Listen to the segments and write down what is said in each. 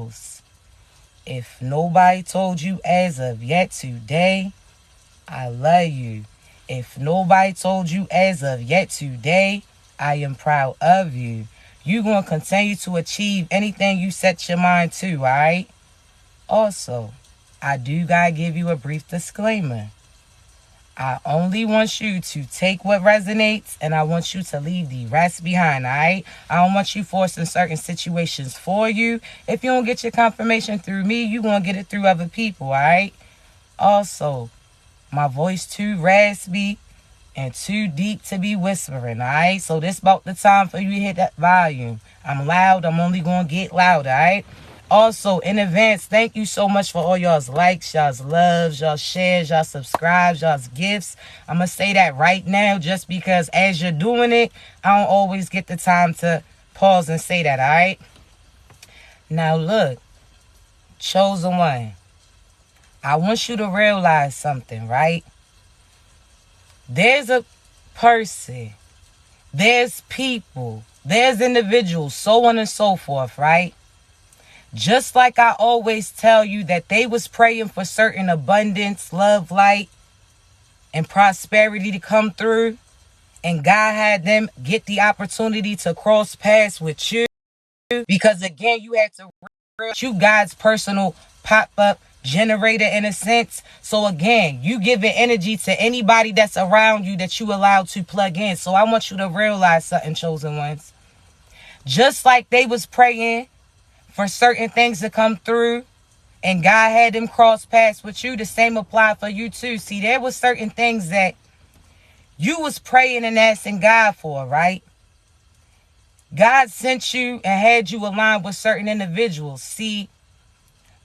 goes. If nobody told you as of yet today, I love you. If nobody told you as of yet today, I am proud of you. You're going to continue to achieve anything you set your mind to, alright? Also, I do gotta give you a brief disclaimer. I only want you to take what resonates, and I want you to leave the rest behind, alright? I don't want you forcing certain situations for you. If you don't get your confirmation through me, you gonna get it through other people, alright? Also, my voice too raspy and too deep to be whispering, alright? So this about the time for you to hit that volume. I'm loud, I'm only gonna get louder, alright? Also, in advance, thank you so much for all y'all's likes, y'all's loves, y'all's shares, y'all subscribes, y'all's gifts. I'm going to say that right now just because as you're doing it, I don't always get the time to pause and say that, all right? Now, look, chosen one, I want you to realize something, right? There's a person, there's people, there's individuals, so on and so forth, right? Just like I always tell you that they was praying for certain abundance, love, light, and prosperity to come through. And God had them get the opportunity to cross paths with you. Because again, you had to you God's personal pop-up generator in a sense. So again, you giving energy to anybody that's around you that you allowed to plug in. So I want you to realize something, chosen ones. Just like they was praying for certain things to come through, and God had them cross paths with you, the same applied for you too. See, there was certain things that you was praying and asking God for, right? God sent you and had you aligned with certain individuals. See,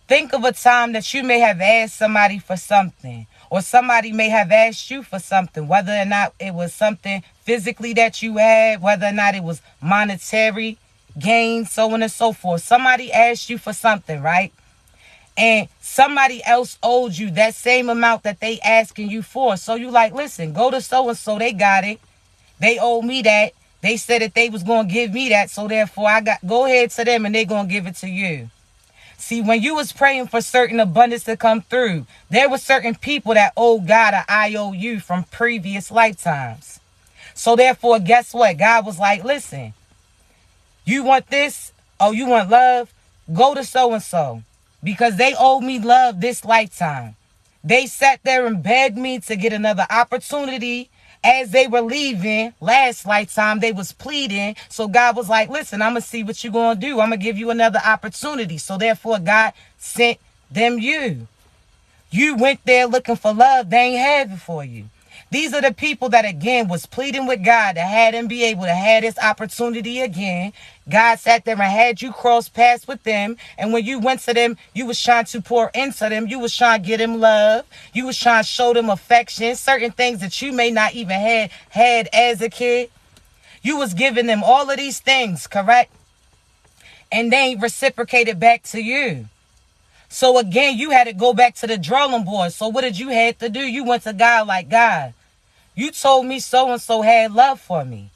think of a time that you may have asked somebody for something, or somebody may have asked you for something, whether or not it was something physically that you had, whether or not it was monetary gain, so on and so forth. Somebody asked you for something, right? And somebody else owed you that same amount that they asking you for. So you like, listen, go to so-and-so, they got it. They owe me that. They said that they was going to give me that. So therefore, go ahead to them and they going to give it to you. See, when you was praying for certain abundance to come through, there were certain people that owed God an IOU from previous lifetimes. So therefore, guess what? God was like, listen, you want this? Oh, you want love? Go to so-and-so. Because they owe me love this lifetime. They sat there and begged me to get another opportunity. As they were leaving last lifetime, they was pleading. So God was like, listen, I'm going to see what you're going to do. I'm going to give you another opportunity. So therefore, God sent them you. You went there looking for love. They ain't have it for you. These are the people that, again, was pleading with God to have them be able to have this opportunity again. God sat there and had you cross paths with them. And when you went to them, you was trying to pour into them. You was trying to get them love. You was trying to show them affection. Certain things that you may not even had as a kid. You was giving them all of these things, correct? And they ain't reciprocated back to you. So again, you had to go back to the drawing board. So what did you have to do? You went to God like, God, you told me so-and-so had love for me.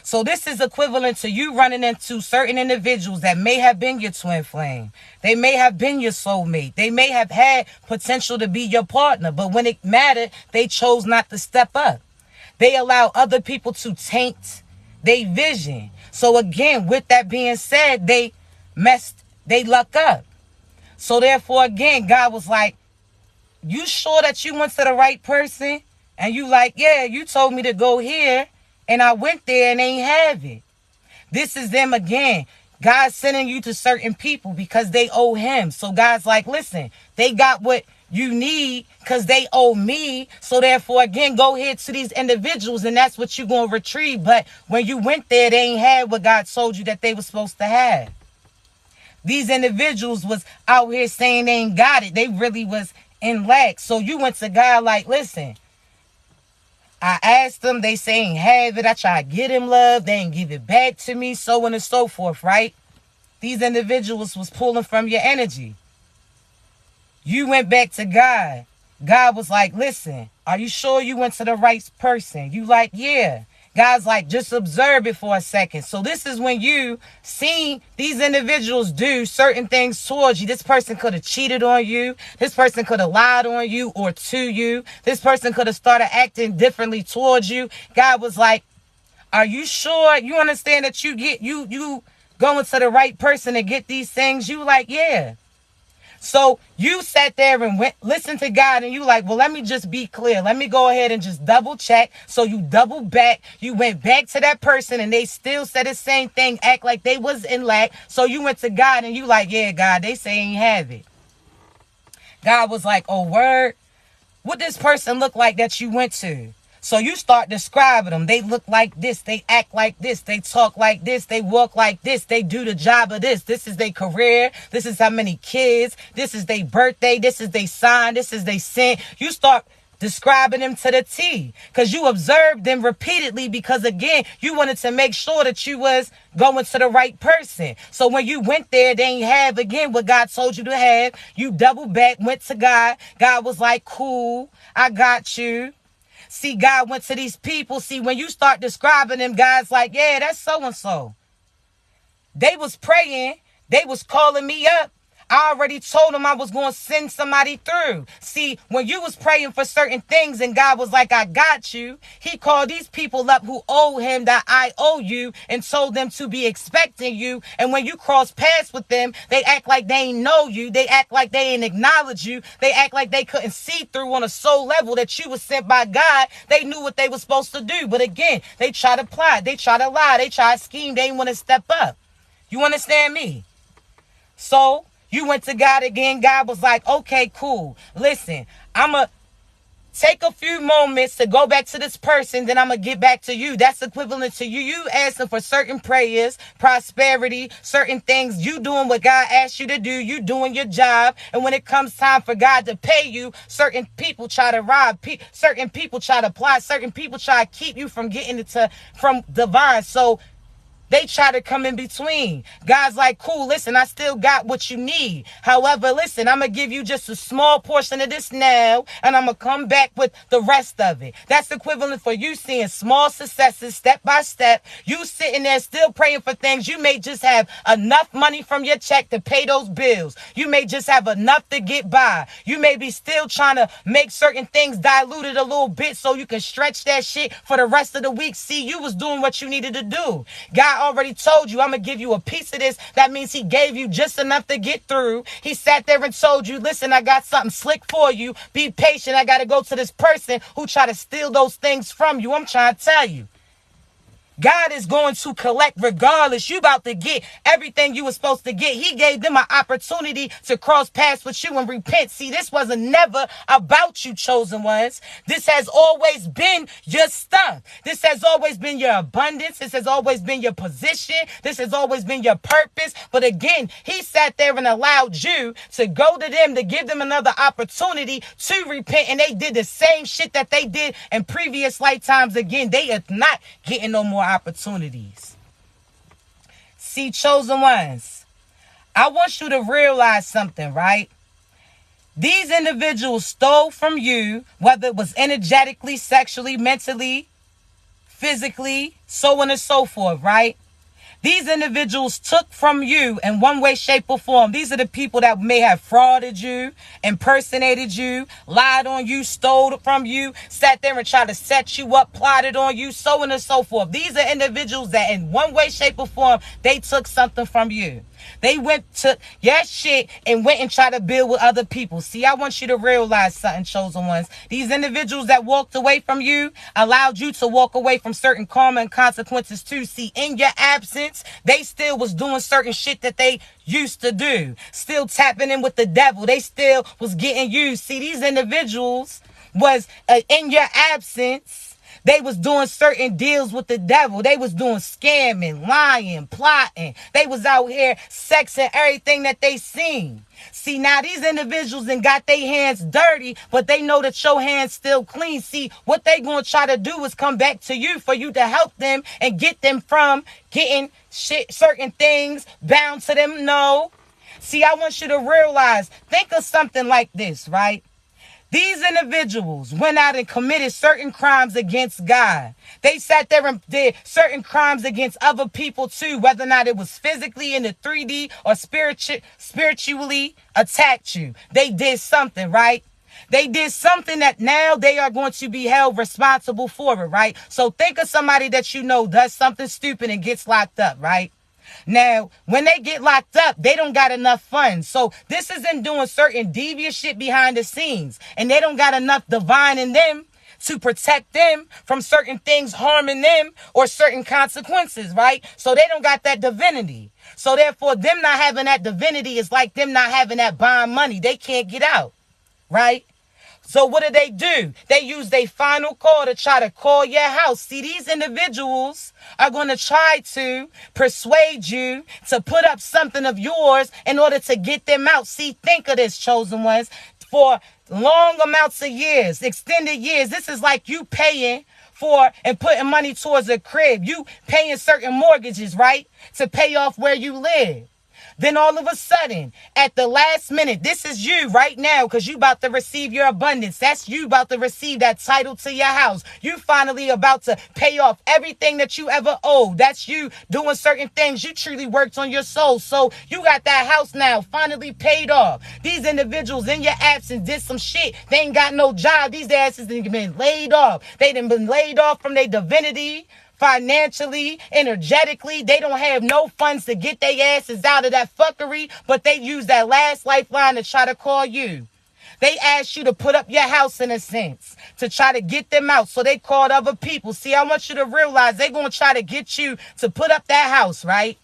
So this is equivalent to you running into certain individuals that may have been your twin flame. They may have been your soulmate. They may have had potential to be your partner. But when it mattered, they chose not to step up. They allow other people to taint their vision. So again, with that being said, they luck up. So therefore, again, God was like, you sure that you went to the right person? And you like, yeah, you told me to go here. And I went there and they ain't have it. This is them again. God's sending you to certain people because they owe him. So God's like, listen, they got what you need because they owe me. So therefore, again, go ahead to these individuals and that's what you're going to retrieve. But when you went there, they ain't had what God told you that they were supposed to have. These individuals was out here saying they ain't got it. They really was in lack. So you went to God like, listen, I asked them, they say ain't have it. I try to get him love. They ain't give it back to me, so on and so forth, right? These individuals was pulling from your energy. You went back to God. God was like, listen, are you sure you went to the right person? You like, yeah. God's like, just observe it for a second. So this is when you see these individuals do certain things towards you. This person could have cheated on you. This person could have lied on you or to you. This person could have started acting differently towards you. God was like, are you sure you understand that you going to the right person to get these things? You like, yeah. So you sat there and listened to God, and you like, well, let me just be clear. Let me go ahead and just double check. So you double back. You went back to that person, and they still said the same thing, act like they was in lack. So you went to God, and you like, yeah, God, they say ain't have it. God was like, oh, word? What this person look like that you went to? So you start describing them. They look like this. They act like this. They talk like this. They walk like this. They do the job of this. This is their career. This is how many kids. This is their birthday. This is their sign. This is their sin. You start describing them to the T because you observed them repeatedly because, again, you wanted to make sure that you was going to the right person. So when you went there, they ain't have, again, what God told you to have. You double back, went to God. God was like, cool, I got you. See, God went to these people. See, when you start describing them, God's like, yeah, that's so-and-so. They was praying. They was calling me up. I already told them I was going to send somebody through. See, when you was praying for certain things and God was like, I got you, he called these people up who owe him that I owe you and told them to be expecting you. And when you cross paths with them, they act like they ain't know you. They act like they ain't acknowledge you. They act like they couldn't see through on a soul level that you was sent by God. They knew what they were supposed to do. But again, they try to plot. They try to lie. They try to scheme. They didn't want to step up. You understand me? So you went to God again. God was like, okay, cool. Listen, I'm going to take a few moments to go back to this person, then I'm going to get back to you. That's equivalent to you asking for certain prayers, prosperity, certain things. You doing what God asked you to do. You doing your job. And when it comes time for God to pay you, certain people try to rob. Certain people try to plot. Certain people try to keep you from getting it from divine. So they try to come in between. God's like, cool, listen, I still got what you need. However, listen, I'm going to give you just a small portion of this now, and I'm going to come back with the rest of it. That's equivalent for you seeing small successes step by step. You sitting there still praying for things. You may just have enough money from your check to pay those bills. You may just have enough to get by. You may be still trying to make certain things diluted a little bit so you can stretch that shit for the rest of the week. See, you was doing what you needed to do. God already told you, I'm going to give you a piece of this. That means he gave you just enough to get through. He sat there and told you, listen, I got something slick for you. Be patient. I got to go to this person who try to steal those things from you. I'm trying to tell you. God is going to collect regardless. You about to get everything you were supposed to get. He gave them an opportunity to cross paths with you and repent. See, this wasn't never about you, chosen ones. This has always been your stuff. This has always been your abundance. This has always been your position. This has always been your purpose. But again, he sat there and allowed you to go to them to give them another opportunity to repent. And they did the same shit that they did in previous lifetimes. Again, they are not getting no more opportunities. See, chosen ones, I want you to realize something, right? These individuals stole from you, whether it was energetically, sexually, mentally, physically, so on and so forth, right? These individuals took from you in one way, shape, or form. These are the people that may have frauded you, impersonated you, lied on you, stole from you, sat there and tried to set you up, plotted on you, so on and so forth. These are individuals that in one way, shape, or form, they took something from you. They went to your shit and went and tried to build with other people. See, I want you to realize something, chosen ones. These individuals that walked away from you allowed you to walk away from certain karma and consequences too. See, in your absence, they still was doing certain shit that they used to do. Still tapping in with the devil. They still was getting used. See, these individuals was in your absence. They was doing certain deals with the devil. They was doing scamming, lying, plotting. They was out here sexing everything that they seen. See, now these individuals done got their hands dirty, but they know that your hands still clean. See, what they going to try to do is come back to you for you to help them and get them from getting certain things bound to them. No. See, I want you to realize, think of something like this, right? These individuals went out and committed certain crimes against God. They sat there and did certain crimes against other people too, whether or not it was physically in the 3D or spiritually attacked you. They did something, right? They did something that now they are going to be held responsible for it, right? So think of somebody that you know does something stupid and gets locked up, right? Now, when they get locked up, they don't got enough funds. So this isn't doing certain devious shit behind the scenes. And they don't got enough divine in them to protect them from certain things harming them or certain consequences, right? So they don't got that divinity. So therefore, them not having that divinity is like them not having that bond money. They can't get out, right? So what do? They use their final call to try to call your house. See, these individuals are going to try to persuade you to put up something of yours in order to get them out. See, think of this, chosen ones. For long amounts of years, extended years, this is like you paying for and putting money towards a crib. You paying certain mortgages, right? To pay off where you live. Then all of a sudden, at the last minute, this is you right now because you about to receive your abundance. That's you about to receive that title to your house. You finally about to pay off everything that you ever owed. That's you doing certain things. You truly worked on your soul. So you got that house now finally paid off. These individuals in your absence did some shit. They ain't got no job. These asses done been laid off. They done been laid off from their divinity. Financially, energetically, they don't have no funds to get their asses out of that fuckery, but they use that last lifeline to try to call you. They asked you to put up your house in a sense to try to get them out. So they called other people. See, I want you to realize they're going to try to get you to put up that house, right?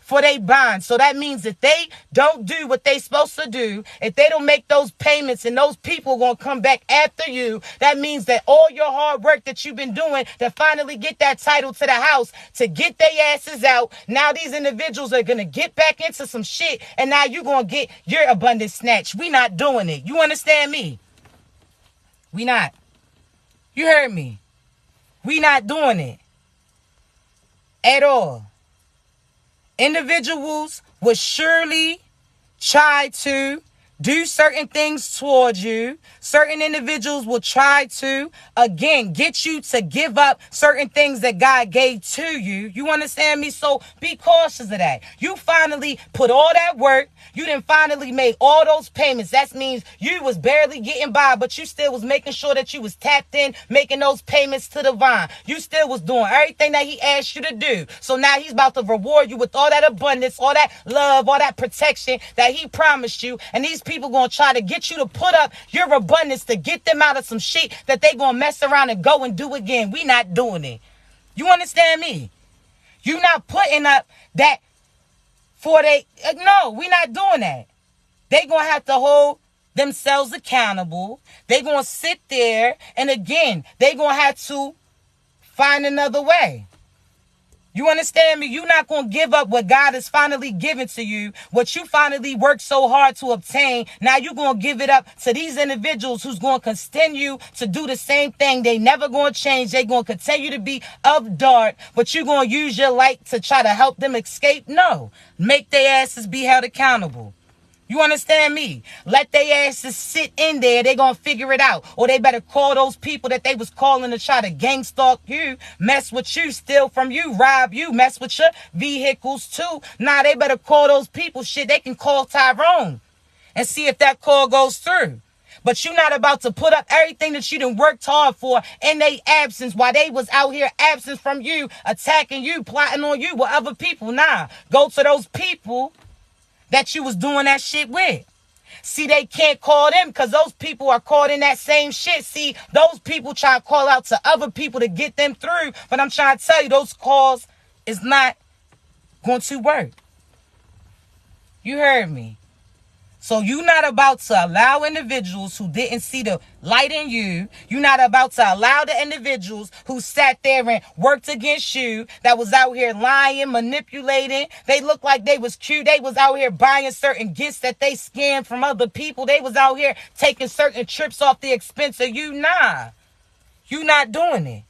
For they bond. So that means if they don't do what they supposed to do, if they don't make those payments and those people going to come back after you, that means that all your hard work that you've been doing to finally get that title to the house, to get their asses out, now these individuals are going to get back into some shit and now you're going to get your abundance snatched. We not doing it. You understand me? We not. You heard me. We not doing it at all. Individuals will surely try to do certain things towards you. Certain individuals will try to, again, get you to give up certain things that God gave to you. You understand me? So be cautious of that. You finally put all that work. You done finally made all those payments. That means you was barely getting by, but you still was making sure that you was tapped in, making those payments to the vine. You still was doing everything that he asked you to do. So now he's about to reward you with all that abundance, all that love, all that protection that he promised you. And these people going to try to get you to put up your abundance to get them out of some shit that they going to mess around and go and do again. We not doing it. You understand me? You not putting up that for they, no, we not doing that. They going to have to hold themselves accountable. They going to sit there and again, they going to have to find another way. You understand me? You're not going to give up what God has finally given to you, what you finally worked so hard to obtain. Now you're going to give it up to these individuals who's going to continue to do the same thing. They never going to change. They're going to continue to be of dark, but you're going to use your light to try to help them escape? No. Make their asses be held accountable. You understand me? Let their asses sit in there. They gonna figure it out. Or they better call those people that they was calling to try to gang stalk you, mess with you, steal from you, rob you, mess with your vehicles too. Nah, they better call those people. Shit, they can call Tyrone and see if that call goes through. But you're not about to put up everything that you done worked hard for in their absence while they was out here absent from you, attacking you, plotting on you with other people. Nah, go to those people that you was doing that shit with. See, they can't call them because those people are caught in that same shit. See, those people try to call out to other people to get them through. But I'm trying to tell you, those calls is not going to work. You heard me. So you're not about to allow individuals who didn't see the light in you. You're not about to allow the individuals who sat there and worked against you, that was out here lying, manipulating. They looked like they was cute. They was out here buying certain gifts that they scammed from other people. They was out here taking certain trips off the expense of you. Nah, you not doing it.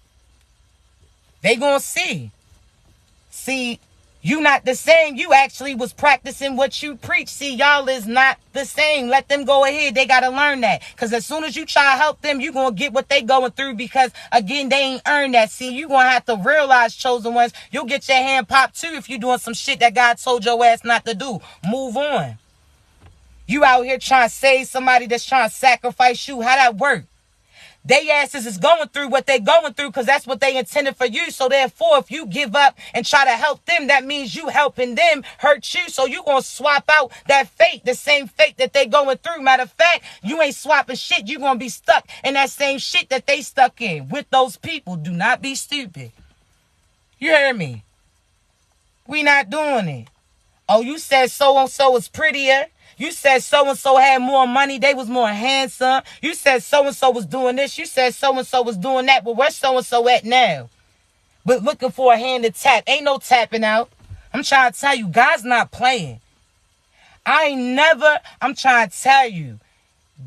They gonna see. See, You not the same. You actually was practicing what you preach. See, y'all is not the same. Let them go ahead. They got to learn that. Because as soon as you try to help them, you going to get what they going through. Because, again, they ain't earned that. See, you going to have to realize, chosen ones, you'll get your hand popped too if you doing some shit that God told your ass not to do. Move on. You out here trying to save somebody that's trying to sacrifice you. How that work? They asses is going through what they going through because that's what they intended for you. So therefore, if you give up and try to help them, that means you helping them hurt you. So you going to swap out that fate, the same fate that they going through. Matter of fact, you ain't swapping shit. You going to be stuck in that same shit that they stuck in with those people. Do not be stupid. You hear me? We not doing it. Oh, you said so-and-so is prettier. You said so-and-so had more money. They was more handsome. You said so-and-so was doing this. You said so-and-so was doing that. But where's so-and-so at now? But looking for a hand to tap. Ain't no tapping out. I'm trying to tell you, God's not playing. I'm trying to tell you,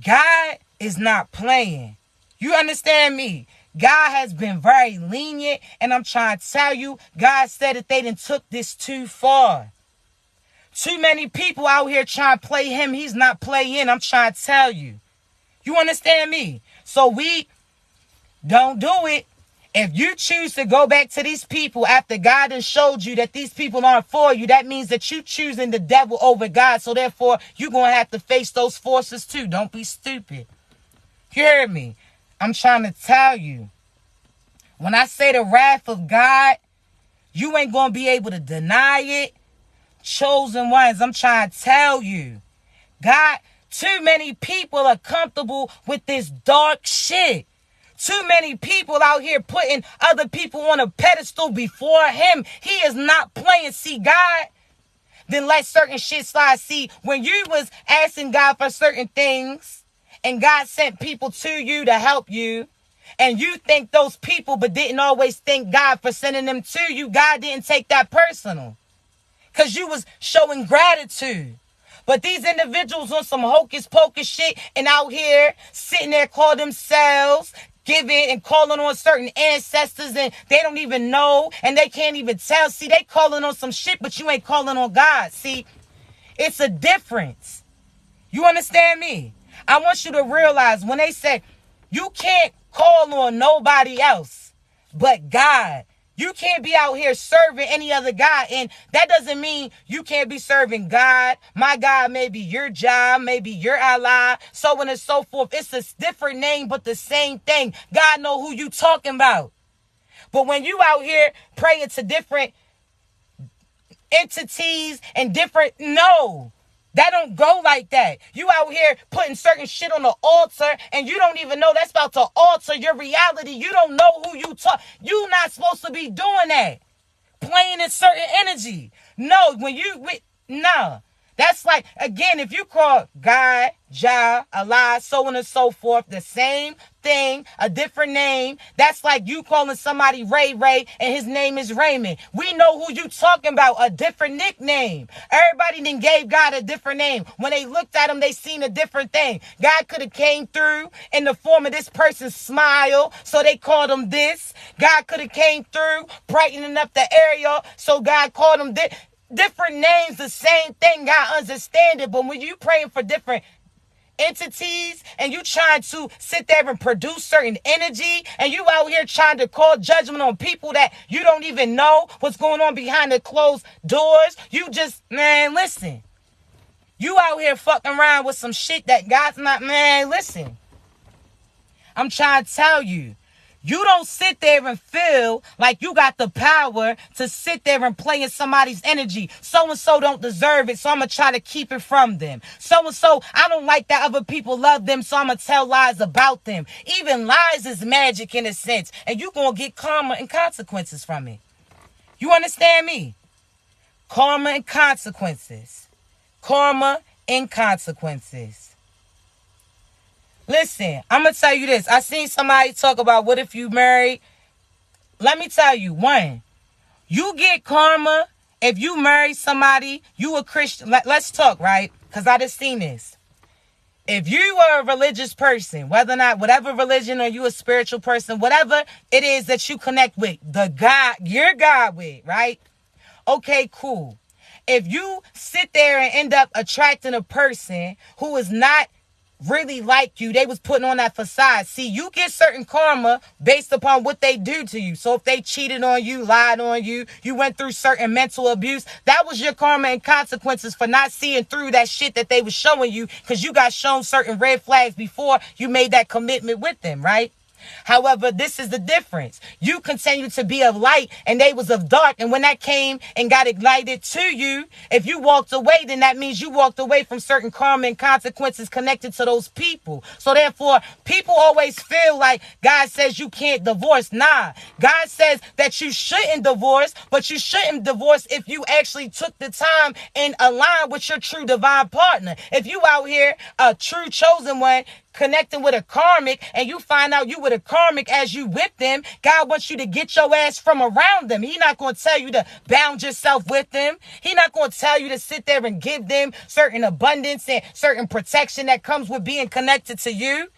God is not playing. You understand me? God has been very lenient. And I'm trying to tell you, God said that they done took this too far. Too many people out here trying to play him. He's not playing. I'm trying to tell you. You understand me? So we don't do it. If you choose to go back to these people after God has showed you that these people aren't for you, that means that you choosing the devil over God. So therefore, you're going to have to face those forces too. Don't be stupid. You hear me? I'm trying to tell you. When I say the wrath of God, you ain't going to be able to deny it. Chosen ones, I'm trying to tell you. God, too many people are comfortable with this dark shit. Too many people out here putting other people on a pedestal before him. He is not playing. See, God, then let certain shit slide. See, when you was asking God for certain things and God sent people to you to help you, and you thank those people but didn't always thank God for sending them to you, God didn't take that personal. Because you was showing gratitude. But these individuals on some hocus pocus shit and out here sitting there call themselves giving and calling on certain ancestors and they don't even know and they can't even tell. See, they calling on some shit, but you ain't calling on God. See, it's a difference. You understand me? I want you to realize when they say you can't call on nobody else but God. You can't be out here serving any other God. And that doesn't mean you can't be serving God. My God may be your job, maybe your ally, so on and so forth. It's a different name, but the same thing. God know who you talking about. But when you out here praying to different entities and no. That don't go like that. You out here putting certain shit on the altar and you don't even know that's about to alter your reality. You don't know who you talk. You not supposed to be doing that. Playing in certain energy. No, no. That's like, again, if you call God, Jah, Allah, so on and so forth, the same thing, a different name, that's like you calling somebody Ray and his name is Raymond. We know who you talking about, a different nickname. Everybody then gave God a different name. When they looked at him, they seen a different thing. God could have came through in the form of this person's smile, so they called him this. God could have came through brightening up the area, so God called him this. Different names, the same thing. God understand it. But when you praying for different entities and you trying to sit there and produce certain energy and you out here trying to call judgment on people that you don't even know what's going on behind the closed doors, you just, man, listen. You out here fucking around with some shit that God's not, man, listen. I'm trying to tell you. You don't sit there and feel like you got the power to sit there and play in somebody's energy. So-and-so don't deserve it, so I'm going to try to keep it from them. So-and-so, I don't like that other people love them, so I'm going to tell lies about them. Even lies is magic in a sense, and you're going to get karma and consequences from it. You understand me? Karma and consequences. Karma and consequences. Listen, I'm going to tell you this. I seen somebody talk about what if you married. Let me tell you, one, you get karma if you marry somebody, you a Christian. Let's talk, right? Because I just seen this. If you are a religious person, whether or not, whatever religion or you a spiritual person, whatever it is that you connect with, the God, your God with, right? Okay, cool. If you sit there and end up attracting a person who is not really like you, they was putting on that facade. See, you get certain karma based upon what they do to you. So if they cheated on you, lied on you, you went through certain mental abuse, that was your karma and consequences for not seeing through that shit that they was showing you, because you got shown certain red flags before you made that commitment with them, right? However, this is the difference. You continue to be of light and they was of dark. And when that came and got ignited to you, if you walked away, then that means you walked away from certain karma and consequences connected to those people. So therefore, people always feel like God says you can't divorce. Nah, God says that you shouldn't divorce, but you shouldn't divorce if you actually took the time and aligned with your true divine partner. If you out here, a true chosen one, connecting with a karmic, and you find out you with a karmic as you with them, God wants you to get your ass from around them. He not going to tell you to bound yourself with them. He not going to tell you to sit there and give them certain abundance and certain protection that comes with being connected to you.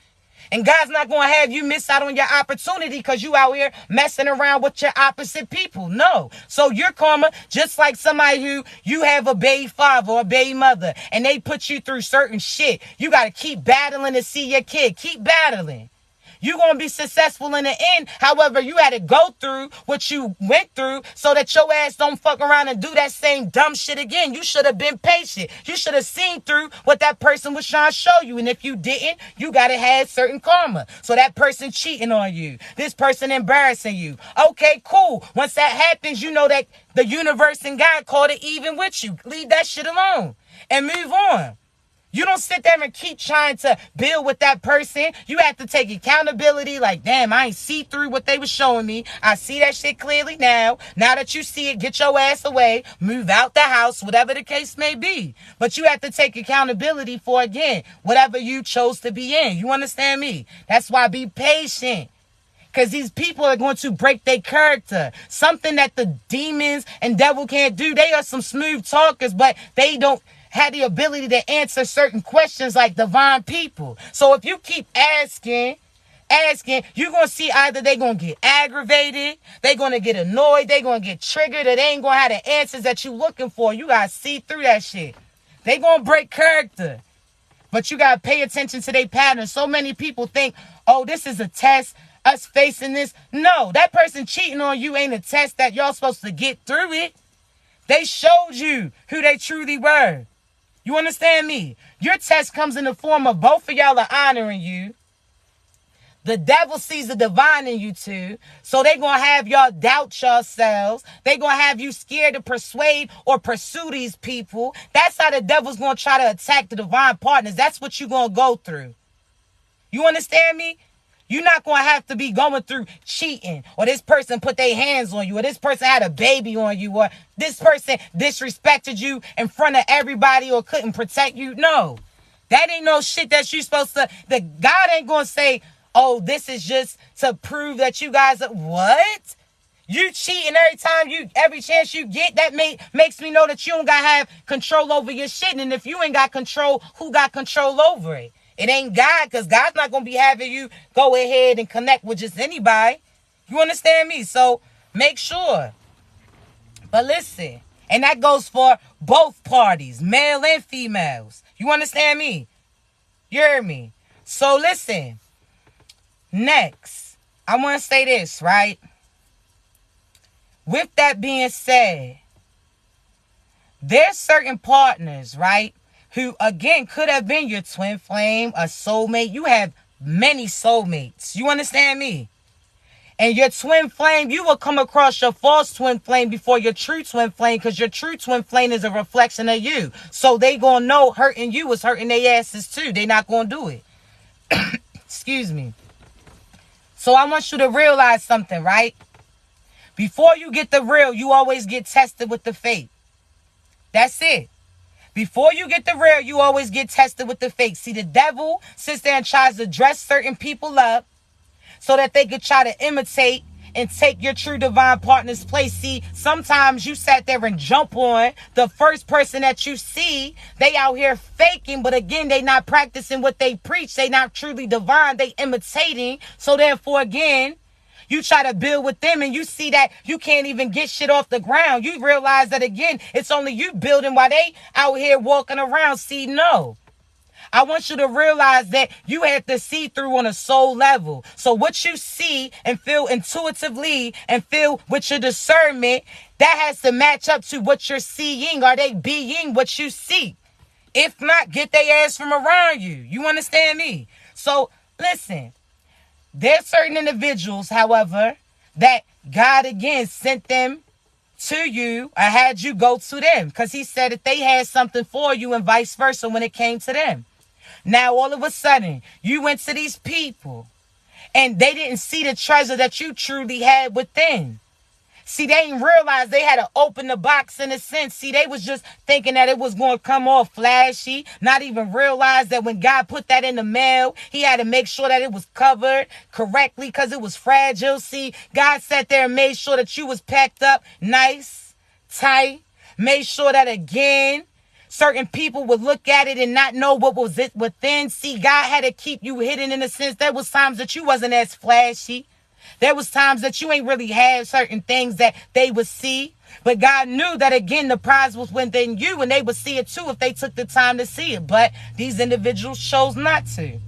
And God's not going to have you miss out on your opportunity because you out here messing around with your opposite people. No. So your karma, just like somebody who you have a baby father or a baby mother and they put you through certain shit, you got to keep battling to see your kid. Keep battling. You're going to be successful in the end. However, you had to go through what you went through so that your ass don't fuck around and do that same dumb shit again. You should have been patient. You should have seen through what that person was trying to show you. And if you didn't, you got to have certain karma. So that person cheating on you, this person embarrassing you. Okay, cool. Once that happens, you know that the universe and God called it even with you. Leave that shit alone and move on. You don't sit there and keep trying to build with that person. You have to take accountability. Like, damn, I ain't see through what they were showing me. I see that shit clearly now. Now that you see it, get your ass away. Move out the house, whatever the case may be. But you have to take accountability for, again, whatever you chose to be in. You understand me? That's why be patient. Because these people are going to break their character. Something that the demons and devil can't do. They are some smooth talkers, but they don't have the ability to answer certain questions like divine people. So if you keep asking, you're going to see either they're going to get aggravated, they're going to get annoyed, they're going to get triggered, or they ain't going to have the answers that you're looking for. You got to see through that shit. They going to break character. But you got to pay attention to their patterns. So many people think, oh, this is a test, us facing this. No, that person cheating on you ain't a test that y'all supposed to get through it. They showed you who they truly were. You understand me? Your test comes in the form of both of y'all are honoring you. The devil sees the divine in you too. So they're going to have y'all doubt yourselves. They're going to have you scared to persuade or pursue these people. That's how the devil's going to try to attack the divine partners. That's what you're going to go through. You understand me? You're not going to have to be going through cheating, or this person put their hands on you, or this person had a baby on you, or this person disrespected you in front of everybody or couldn't protect you. No, that ain't no shit that you supposed to, the God ain't going to say, oh, this is just to prove that you guys are, what? You cheating every chance you get, that makes me know that you don't got to have control over your shit. And if you ain't got control, who got control over it? It ain't God, because God's not going to be having you go ahead and connect with just anybody. You understand me? So make sure. But listen, and that goes for both parties, male and females. You understand me? You hear me? So listen, next, I want to say this, right? With that being said, there's certain partners, right, who, again, could have been your twin flame, a soulmate. You have many soulmates. You understand me? And your twin flame, you will come across your false twin flame before your true twin flame, because your true twin flame is a reflection of you. So they going to know hurting you is hurting their asses too. They not going to do it. Excuse me. So I want you to realize something, right? Before you get the real, you always get tested with the fake. That's it. Before you get the real, you always get tested with the fake. See, the devil sits there and tries to dress certain people up so that they could try to imitate and take your true divine partner's place. See, sometimes you sat there and jump on the first person that you see. They out here faking, but again, they not practicing what they preach. They not truly divine. They imitating. So therefore, again, You try to build with them and you see that you can't even get shit off the ground. You realize that, again, it's only you building while they out here walking around. See, no. I want you to realize that you have to see through on a soul level. So what you see and feel intuitively and feel with your discernment, that has to match up to what you're seeing. Are they being what you see? If not, get their ass from around you. You understand me? So listen, there's certain individuals, however, that God again sent them to you or had you go to them, because he said that they had something for you and vice versa when it came to them. Now, all of a sudden, you went to these people and they didn't see the treasure that you truly had within. See, they didn't realize they had to open the box in a sense. See, they was just thinking that it was going to come off flashy, not even realize that when God put that in the mail, he had to make sure that it was covered correctly because it was fragile. See, God sat there and made sure that you was packed up nice, tight, made sure that, again, certain people would look at it and not know what was it within. See, God had to keep you hidden in a sense. There was times that you wasn't as flashy. There was times that you ain't really had certain things that they would see. But God knew that, again, the prize was within you, and they would see it too if they took the time to see it. But these individuals chose not to.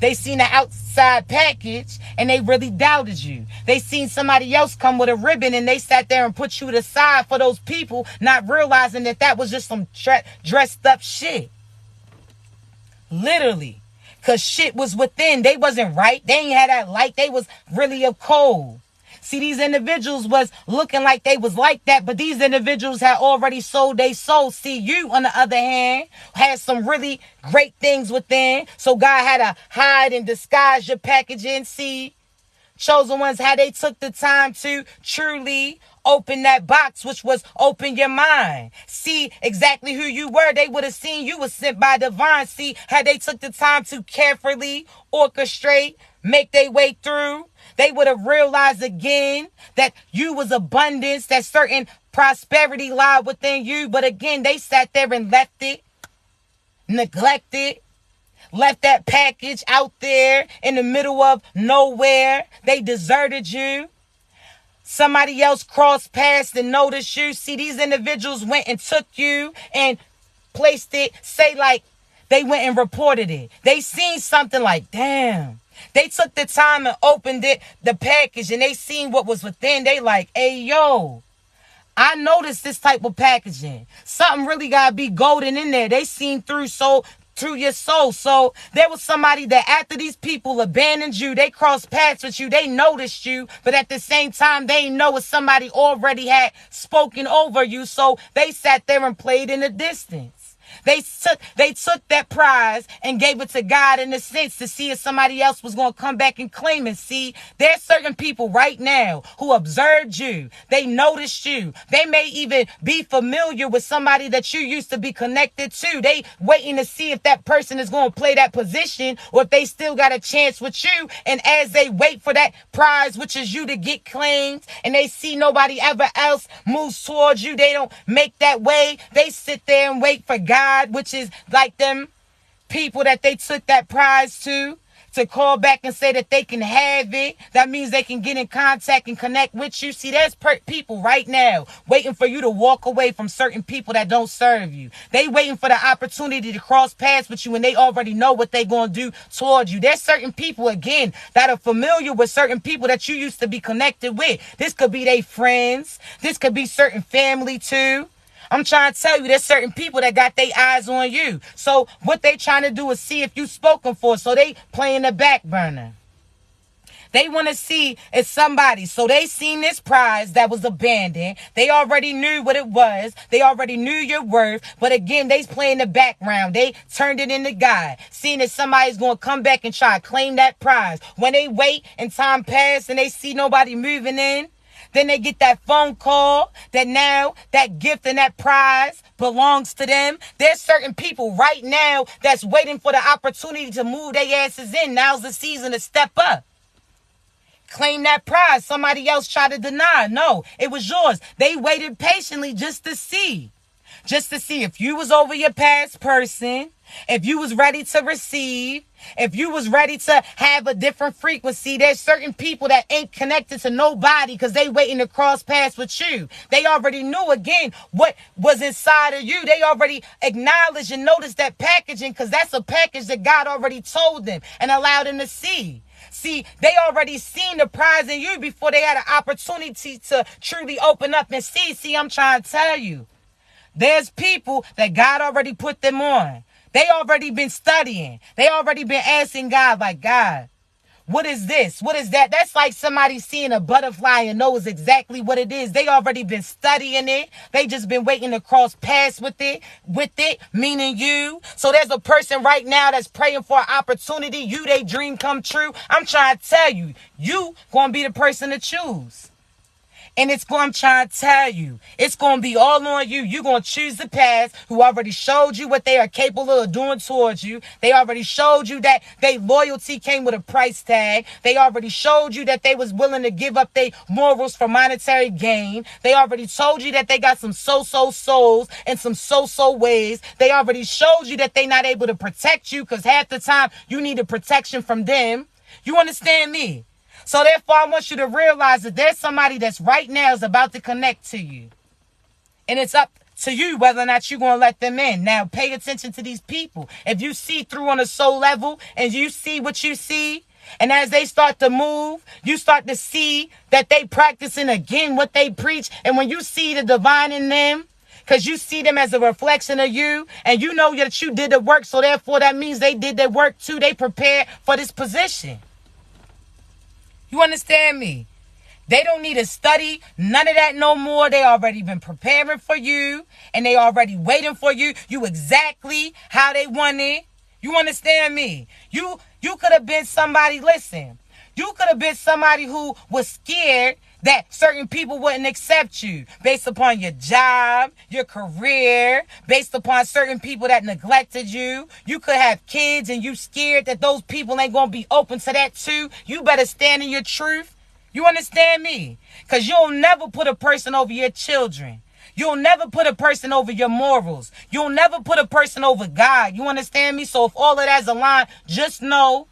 They seen the outside package and they really doubted you. They seen somebody else come with a ribbon and they sat there and put you to the side for those people, not realizing that that was just some dressed up shit. Literally. Because shit was within. They wasn't right. They ain't had that light. They was really a cold. See, these individuals was looking like they was like that, but these individuals had already sold their soul. See, you, on the other hand, had some really great things within. So God had to hide and disguise your packaging. See, chosen ones, how they took the time to truly open that box, which was open your mind. See exactly who you were. They would have seen you was sent by divine. See, had they took the time to carefully orchestrate, make their way through, they would have realized again that you was abundance, that certain prosperity lied within you. But again, they sat there and left it, neglected, left that package out there in the middle of nowhere. They deserted you. Somebody else crossed past and noticed you. See, these individuals went and took you and placed it, say like they went and reported it. They seen something like, damn. They took the time and opened it, the package, and they seen what was within. They like, hey, yo, I noticed this type of packaging. Something really got to be golden in there. They seen through your soul. So there was somebody that after these people abandoned you, they crossed paths with you, they noticed you, but at the same time, they know if somebody already had spoken over you. So they sat there and played in the distance. They took that prize and gave it to God in a sense to see if somebody else was going to come back and claim it. See, there's certain people right now who observed you. They noticed you. They may even be familiar with somebody that you used to be connected to. They waiting to see if that person is going to play that position or if they still got a chance with you. And as they wait for that prize, which is you, to get claimed, and they see nobody ever else moves towards you, they don't make that way. They sit there and wait for God, which is like them people that they took that prize to call back and say that they can have it. That means they can get in contact and connect with you. See, there's people right now waiting for you to walk away from certain people that don't serve you. They waiting for the opportunity to cross paths with you, and they already know what they're going to do towards you. There's certain people, again, that are familiar with certain people that you used to be connected with. This could be their friends. This could be certain family too. I'm trying to tell you, there's certain people that got their eyes on you. So what they trying to do is see if you spoken for. So they playing the back burner. They want to see if somebody, so they seen this prize that was abandoned. They already knew what it was. They already knew your worth. But again, they playing the background. They turned it into God, seeing if somebody's going to come back and try to claim that prize. When they wait and time pass and they see nobody moving in, then they get that phone call that now that gift and that prize belongs to them. There's certain people right now that's waiting for the opportunity to move their asses in. Now's the season to step up. Claim that prize. Somebody else tried to deny. No, it was yours. They waited patiently just to see. just to see if you was over your past person, if you was ready to receive, if you was ready to have a different frequency. There's certain people that ain't connected to nobody because they waiting to cross paths with you. They already knew, again, what was inside of you. They already acknowledged and noticed that packaging, because that's a package that God already told them and allowed them to see. See, they already seen the prize in you before they had an opportunity to truly open up and see. See, I'm trying to tell you, there's people that God already put them on. They already been studying. They already been asking God, like, God, what is this? What is that? That's like somebody seeing a butterfly and knows exactly what it is. They already been studying it. They just been waiting to cross paths with it, meaning you. So there's a person right now that's praying for an opportunity. You, they dream come true. I'm trying to tell you, you gonna be the person to choose. And I'm trying to tell you, it's going to be all on you. You're going to choose the path who already showed you what they are capable of doing towards you. They already showed you that their loyalty came with a price tag. They already showed you that they was willing to give up their morals for monetary gain. They already told you that they got some so-so souls and some so-so ways. They already showed you that they not able to protect you because half the time you need a protection from them. You understand me? So therefore, I want you to realize that there's somebody that's right now is about to connect to you. And it's up to you whether or not you're going to let them in. Now, pay attention to these people. If you see through on a soul level and you see what you see, and as they start to move, you start to see that they practicing again what they preach. And when you see the divine in them, because you see them as a reflection of you, and you know that you did the work, so therefore that means they did their work too. They prepared for this position. You understand me? They don't need to study none of that no more. They already been preparing for you, and they already waiting for you. You exactly how they want it. You understand me? You could have been somebody, listen, you could have been somebody who was scared that certain people wouldn't accept you based upon your job, your career, based upon certain people that neglected you. You could have kids and you scared that those people ain't going to be open to that too. You better stand in your truth. You understand me? Because you'll never put a person over your children. You'll never put a person over your morals. You'll never put a person over God. You understand me? So if all of that's aligned, just know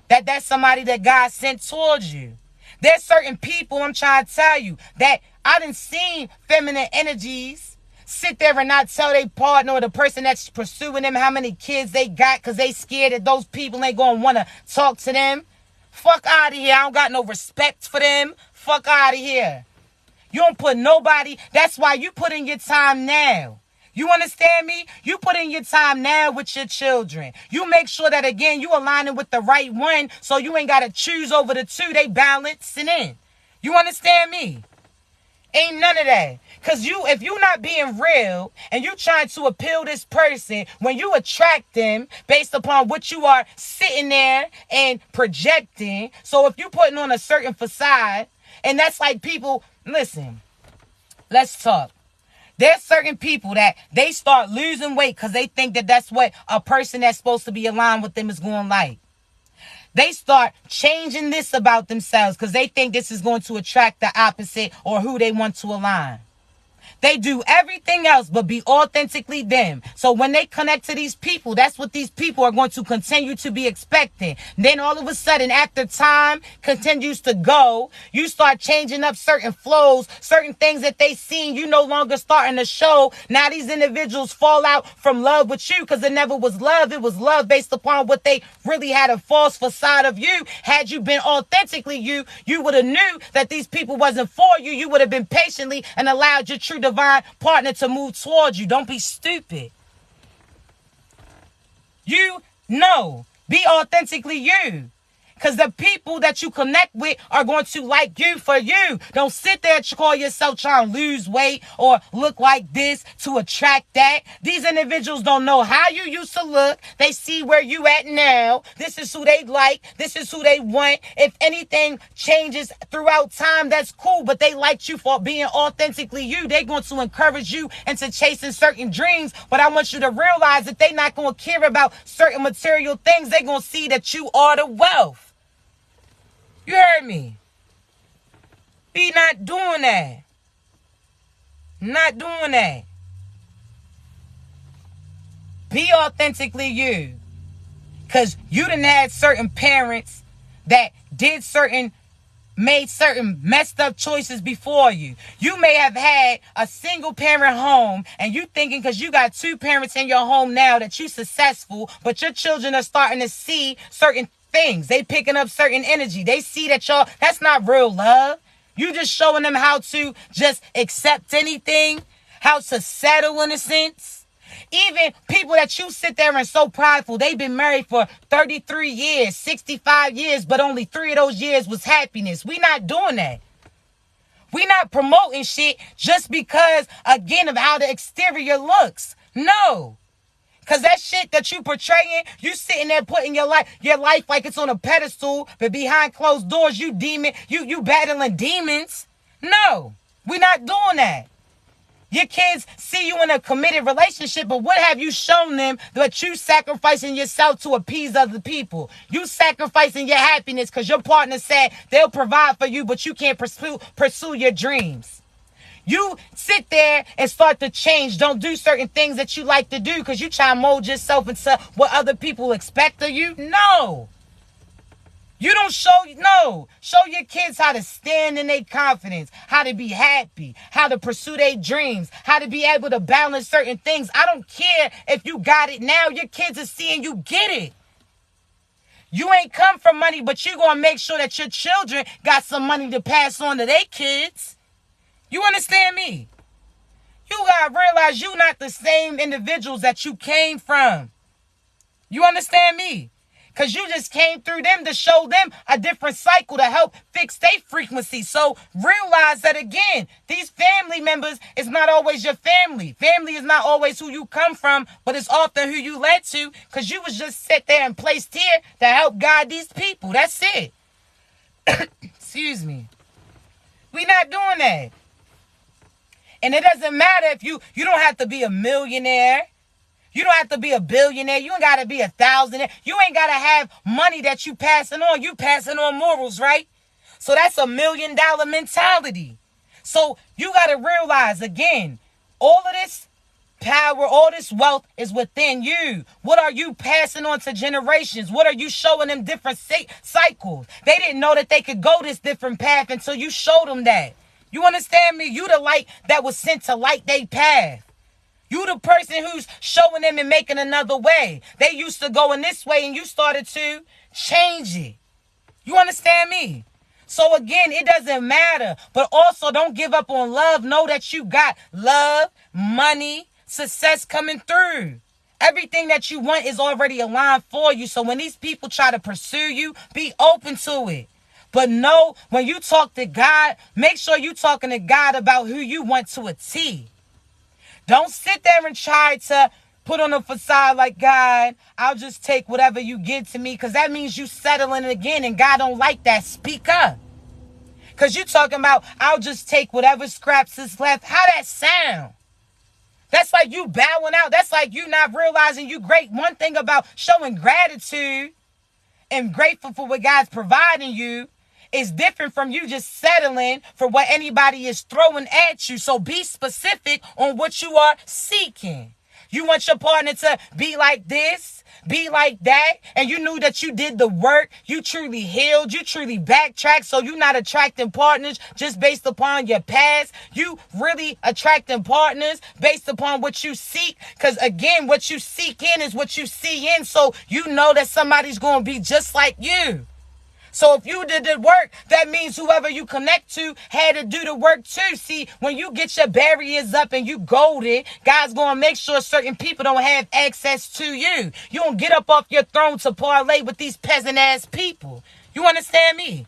that that's somebody that God sent towards you. There's certain people, I'm trying to tell you, that I done seen feminine energies sit there and not tell their partner or the person that's pursuing them how many kids they got because they scared that those people ain't going to want to talk to them. Fuck out of here. I don't got no respect for them. Fuck out of here. You don't put nobody. That's why you put in your time now. You understand me? You put in your time now with your children. You make sure that, again, you aligning with the right one so you ain't got to choose over the two. They balancing in. You understand me? Ain't none of that. Because if you not being real and you trying to appeal this person, when you attract them based upon what you are sitting there and projecting. So if you putting on a certain facade, and that's like people, listen, let's talk. There's certain people that they start losing weight because they think that that's what a person that's supposed to be aligned with them is going like. They start changing this about themselves because they think this is going to attract the opposite or who they want to align. They do everything else but be authentically them. So when they connect to these people, that's what these people are going to continue to be expecting. Then all of a sudden, after time continues to go, you start changing up certain flows, certain things that they seen, you no longer starting to show. Now these individuals fall out from love with you because it never was love. It was love based upon what they really had a false facade of you. Had you been authentically you, you would have knew that these people wasn't for you. You would have been patiently and allowed your true divine partner to move towards you. Don't be stupid. You know, be authentically you. Because the people that you connect with are going to like you for you. Don't sit there and call yourself trying to lose weight or look like this to attract that. These individuals don't know how you used to look. They see where you at now. This is who they like. This is who they want. If anything changes throughout time, that's cool. But they liked you for being authentically you. They're going to encourage you into chasing certain dreams. But I want you to realize that they're not going to care about certain material things. They're going to see that you are the wealth. You heard me? Be not doing that. Not doing that. Be authentically you. Because you done had certain parents that made certain messed up choices before you. You may have had a single parent home and you thinking because you got two parents in your home now that you successful, but your children are starting to see certain things. They picking up certain energy. They see that that's not real love. You just showing them how to just accept anything, how to settle in a sense. Even people that you sit there and so prideful, they've been married for 33 years, 65 years, but only 3 of those years was happiness. We not doing that. We not promoting shit just because, again, of how the exterior looks. No. Because that shit that you portraying, you sitting there putting your life like it's on a pedestal, but behind closed doors, you battling demons. No. We not doing that. Your kids see you in a committed relationship, but what have you shown them that you sacrificing yourself to appease other people? You sacrificing your happiness because your partner said they'll provide for you, but you can't pursue your dreams. You sit there and start to change. Don't do certain things that you like to do because you try to mold yourself into what other people expect of you. No. You don't show your kids how to stand in their confidence, how to be happy, how to pursue their dreams, how to be able to balance certain things. I don't care if you got it now. Your kids are seeing you get it. You ain't come from money, but you going to make sure that your children got some money to pass on to their kids. You understand me? You got to realize you not the same individuals that you came from. You understand me? Because you just came through them to show them a different cycle to help fix their frequency. So realize that, again, these family members is not always your family. Family is not always who you come from, but it's often who you led to because you was just set there and placed here to help guide these people. That's it. Excuse me. We not doing that. And it doesn't matter if you don't have to be a millionaire. You don't have to be a billionaire. You ain't got to be a thousandaire. You ain't got to have money that you passing on. You passing on morals, right? So that's $1 million mentality. So you got to realize, again, all of this power, all this wealth is within you. What are you passing on to generations? What are you showing them different cycles? They didn't know that they could go this different path until you showed them that. You understand me? You the light that was sent to light their path. You the person who's showing them and making another way. They used to go in this way and you started to change it. You understand me? So again, it doesn't matter. But also don't give up on love. Know that you got love, money, success coming through. Everything that you want is already aligned for you. So when these people try to pursue you, be open to it. But know when you talk to God, make sure you're talking to God about who you want to a T. Don't sit there and try to put on a facade like, God, I'll just take whatever you give to me, because that means you settling again, and God don't like that. Speak up. Because you talking about, I'll just take whatever scraps is left. How that sound? That's like you bowing out. That's like you not realizing you great. One thing about showing gratitude and grateful for what God's providing you is different from you just settling for what anybody is throwing at you. So be specific on what you are seeking. You want your partner to be like this, be like that, and you knew that you did the work, you truly healed, you truly backtracked, so you're not attracting partners just based upon your past. You really attracting partners based upon what you seek, because again, what you seek in is what you see in, so you know that somebody's going to be just like you. So if you did the work, that means whoever you connect to had to do the work too. See, when you get your barriers up and you golden, God's going to make sure certain people don't have access to you. You don't get up off your throne to parlay with these peasant-ass people. You understand me?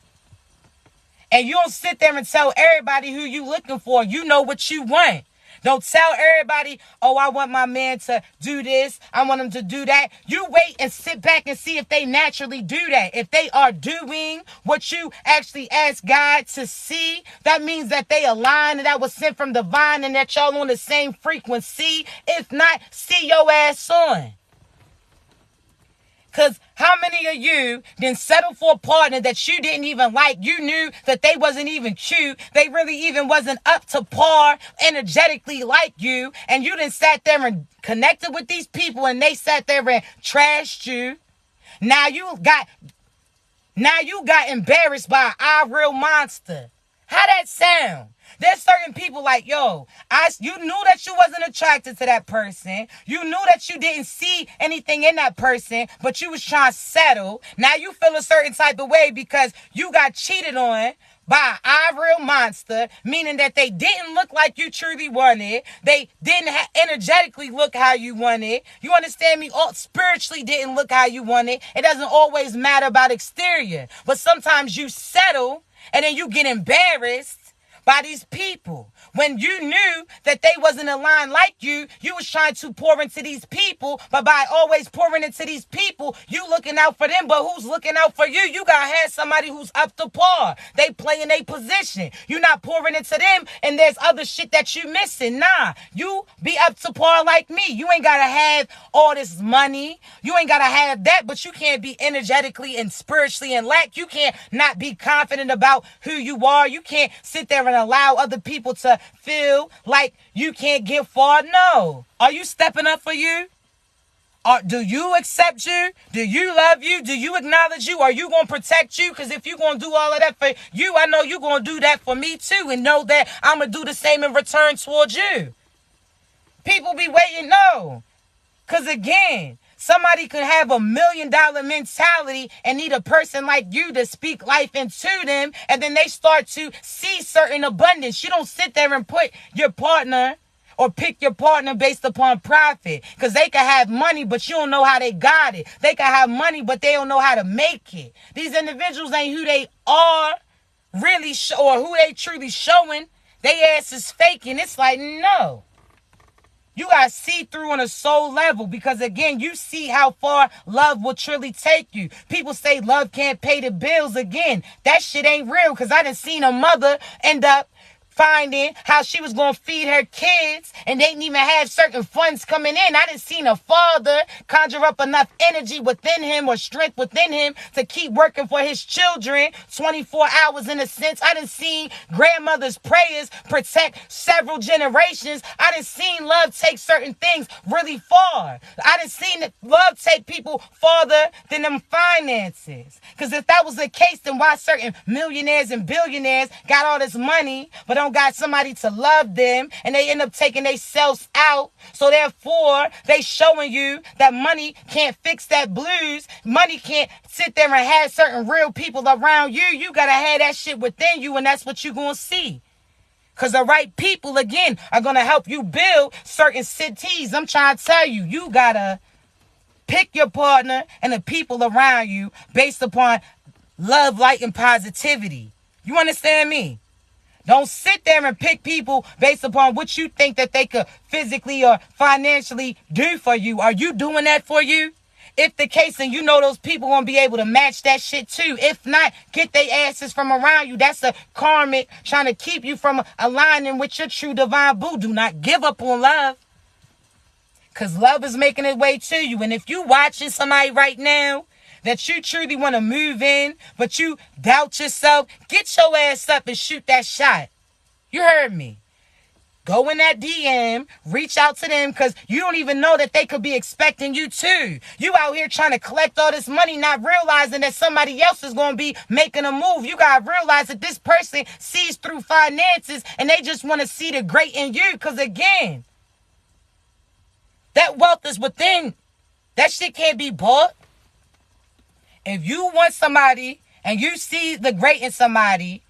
And you don't sit there and tell everybody who you looking for. You know what you want. Don't tell everybody, oh, I want my man to do this. I want him to do that. You wait and sit back and see if they naturally do that. If they are doing what you actually asked God to see, that means that they align and that was sent from divine and that y'all on the same frequency. If not, see your ass on. Because how many of you then settle for a partner that you didn't even like? You knew that they wasn't even cute. They really even wasn't up to par energetically like you. And you then sat there and connected with these people and they sat there and trashed you. Now you got embarrassed by an real monster. How that sound? There's certain people like, yo, you knew that you wasn't attracted to that person. You knew that you didn't see anything in that person, but you was trying to settle. Now you feel a certain type of way because you got cheated on by an real monster, meaning that they didn't look like you truly wanted. They didn't energetically look how you wanted. You understand me? Spiritually didn't look how you wanted. It doesn't always matter about exterior, but sometimes you settle and then you get embarrassed by these people. When you knew that they wasn't aligned like you was trying to pour into these people, but by always pouring into these people, you looking out for them, but who's looking out for you? You gotta have somebody who's up to par. They playing a position. You're not pouring into them, and there's other shit that you missing. Nah, you be up to par like me. You ain't gotta have all this money. You ain't gotta have that, but you can't be energetically and spiritually in lack. You can't not be confident about who you are. You can't sit there and allow other people to feel like you can't get far. No. Are you stepping up for you? Do you accept you? Do you love you? Do you acknowledge you? Are you going to protect you? Because if you're going to do all of that for you, I know you're going to do that for me too. And know that I'm going to do the same in return towards you. People be waiting, no. Because again, somebody could have $1 million mentality and need a person like you to speak life into them. And then they start to see certain abundance. You don't sit there and put your partner or pick your partner based upon profit. Because they can have money, but you don't know how they got it. They can have money, but they don't know how to make it. These individuals ain't who they are really or who they truly showing. They ass is faking. It's like, no. You got to see through on a soul level because, again, you see how far love will truly take you. People say love can't pay the bills. Again, that shit ain't real because I done seen a mother end up finding how she was going to feed her kids and they didn't even have certain funds coming in. I didn't see a father conjure up enough energy within him or strength within him to keep working for his children 24 hours in a sense. I didn't see grandmother's prayers protect several generations. I didn't see love take certain things really far. I didn't see love take people farther than them finances. Because if that was the case, then why certain millionaires and billionaires got all this money but don't got somebody to love them and they end up taking themselves out? So therefore, they showing you that money can't fix that blues. Money can't sit there and have certain real people around you. You got to have that shit within you, and that's what you're going to see. Because the right people, again, are going to help you build certain cities. I'm trying to tell you, you got to pick your partner and the people around you based upon love, light, and positivity. You understand me? Don't sit there and pick people based upon what you think that they could physically or financially do for you. Are you doing that for you? If the case, then you know those people going to be able to match that shit too. If not, get their asses from around you. That's a karmic trying to keep you from aligning with your true divine boo. Do not give up on love. Because love is making its way to you. And if you watching somebody right now that you truly want to move in, but you doubt yourself, get your ass up and shoot that shot. You heard me. Go in that DM, reach out to them, because you don't even know that they could be expecting you too. You out here trying to collect all this money, not realizing that somebody else is going to be making a move. You got to realize that this person sees through finances and they just want to see the great in you. Because again, that wealth is within. That shit can't be bought. If you want somebody and you see the great in somebody,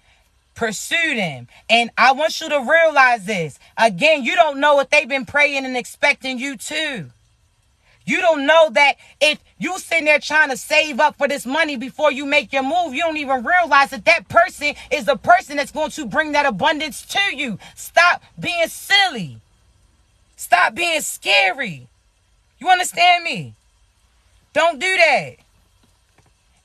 pursue them. And I want you to realize this. Again, you don't know if they've been praying and expecting you too. You don't know that if you sitting there trying to save up for this money before you make your move, you don't even realize that that person is the person that's going to bring that abundance to you. Stop being silly. Stop being scary. You understand me? Don't do that.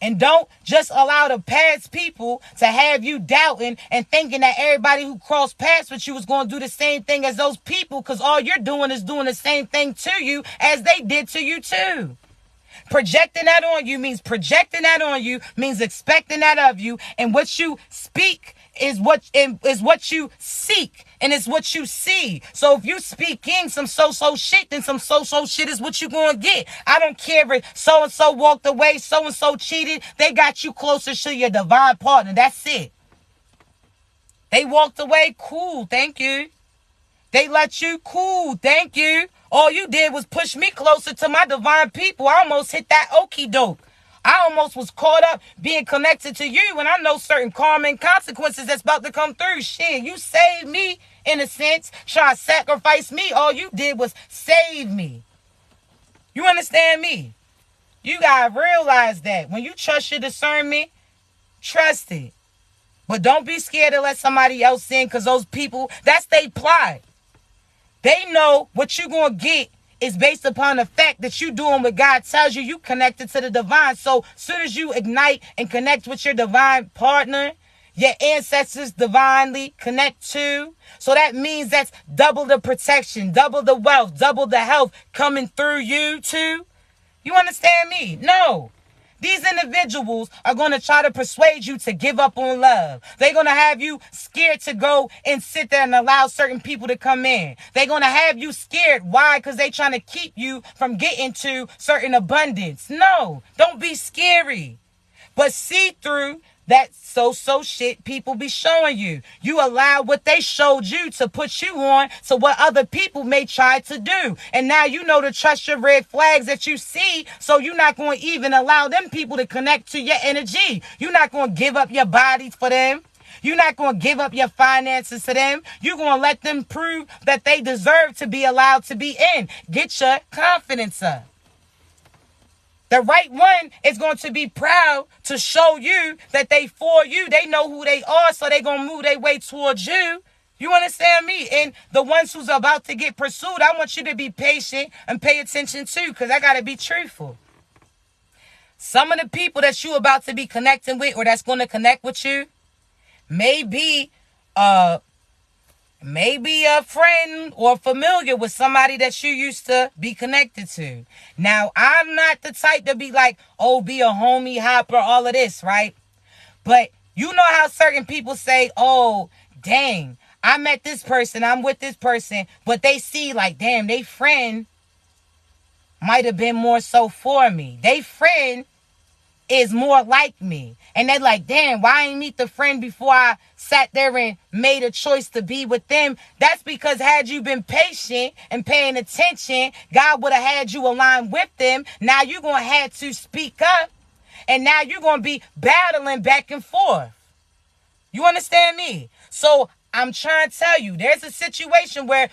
And don't just allow the past people to have you doubting and thinking that everybody who crossed paths with you is going to do the same thing as those people, because all you're doing is doing the same thing to you as they did to you too. Projecting that on you means expecting that of you, and what you speak is what you seek, and it's what you see. So if you speaking some so-so shit, then some so-so shit is what you gonna get. I don't care if so-and-so walked away, so-and-so cheated. They got you closer to your divine partner. That's it. They walked away, cool, thank you. They let you, cool, thank you. All you did was push me closer to my divine people. I almost hit that okie doke. I almost was caught up being connected to you, and I know certain karma and consequences that's about to come through. Shit, you saved me, in a sense. Try to sacrifice me. All you did was save me. You understand me? You gotta realize that. When you trust your discernment, trust it. But don't be scared to let somebody else in, because those people, that's they plot. They know what you're going to get is based upon the fact that you doing what God tells you. You connected to the divine. So as soon as you ignite and connect with your divine partner, your ancestors divinely connect to. So that means that's double the protection, double the wealth, double the health coming through you too. You understand me? No. These individuals are going to try to persuade you to give up on love. They're going to have you scared to go and sit there and allow certain people to come in. They're going to have you scared. Why? Because they're trying to keep you from getting to certain abundance. No, don't be scary. But see through that so-so shit people be showing you. You allow what they showed you to put you on to what other people may try to do. And now you know to trust your red flags that you see, so you're not going to even allow them people to connect to your energy. You're not going to give up your body for them. You're not going to give up your finances to them. You're going to let them prove that they deserve to be allowed to be in. Get your confidence up. The right one is going to be proud to show you that they for you. They know who they are, so they're going to move their way towards you. You understand me? And the ones who's about to get pursued, I want you to be patient and pay attention too, because I got to be truthful. Some of the people that you about to be connecting with, or that's going to connect with you, maybe a friend or familiar with somebody that you used to be connected to. Now, I'm not the type to be like, oh, be a homie, hopper, all of this, right? But you know how certain people say, oh, dang, I met this person, I'm with this person, but they see like, damn, they friend might have been more so for me. They friend is more like me. And they're like, damn, why I ain't meet the friend before I sat there and made a choice to be with them? That's because had you been patient and paying attention, God would have had you align with them. Now you're going to have to speak up. And now you're going to be battling back and forth. You understand me? So I'm trying to tell you, there's a situation where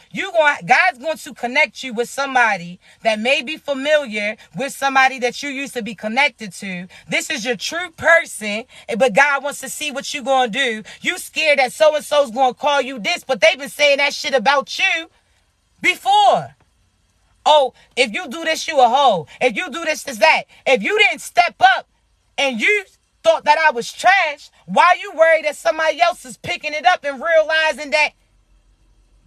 God's going to connect you with somebody that may be familiar with somebody that you used to be connected to. This is your true person, but God wants to see what you're going to do. You scared that so-and-so's going to call you this, but they've been saying that shit about you before. Oh, if you do this, you a hoe. If you do this, that. If you didn't step up and you thought that I was trash, why you worried that somebody else is picking it up and realizing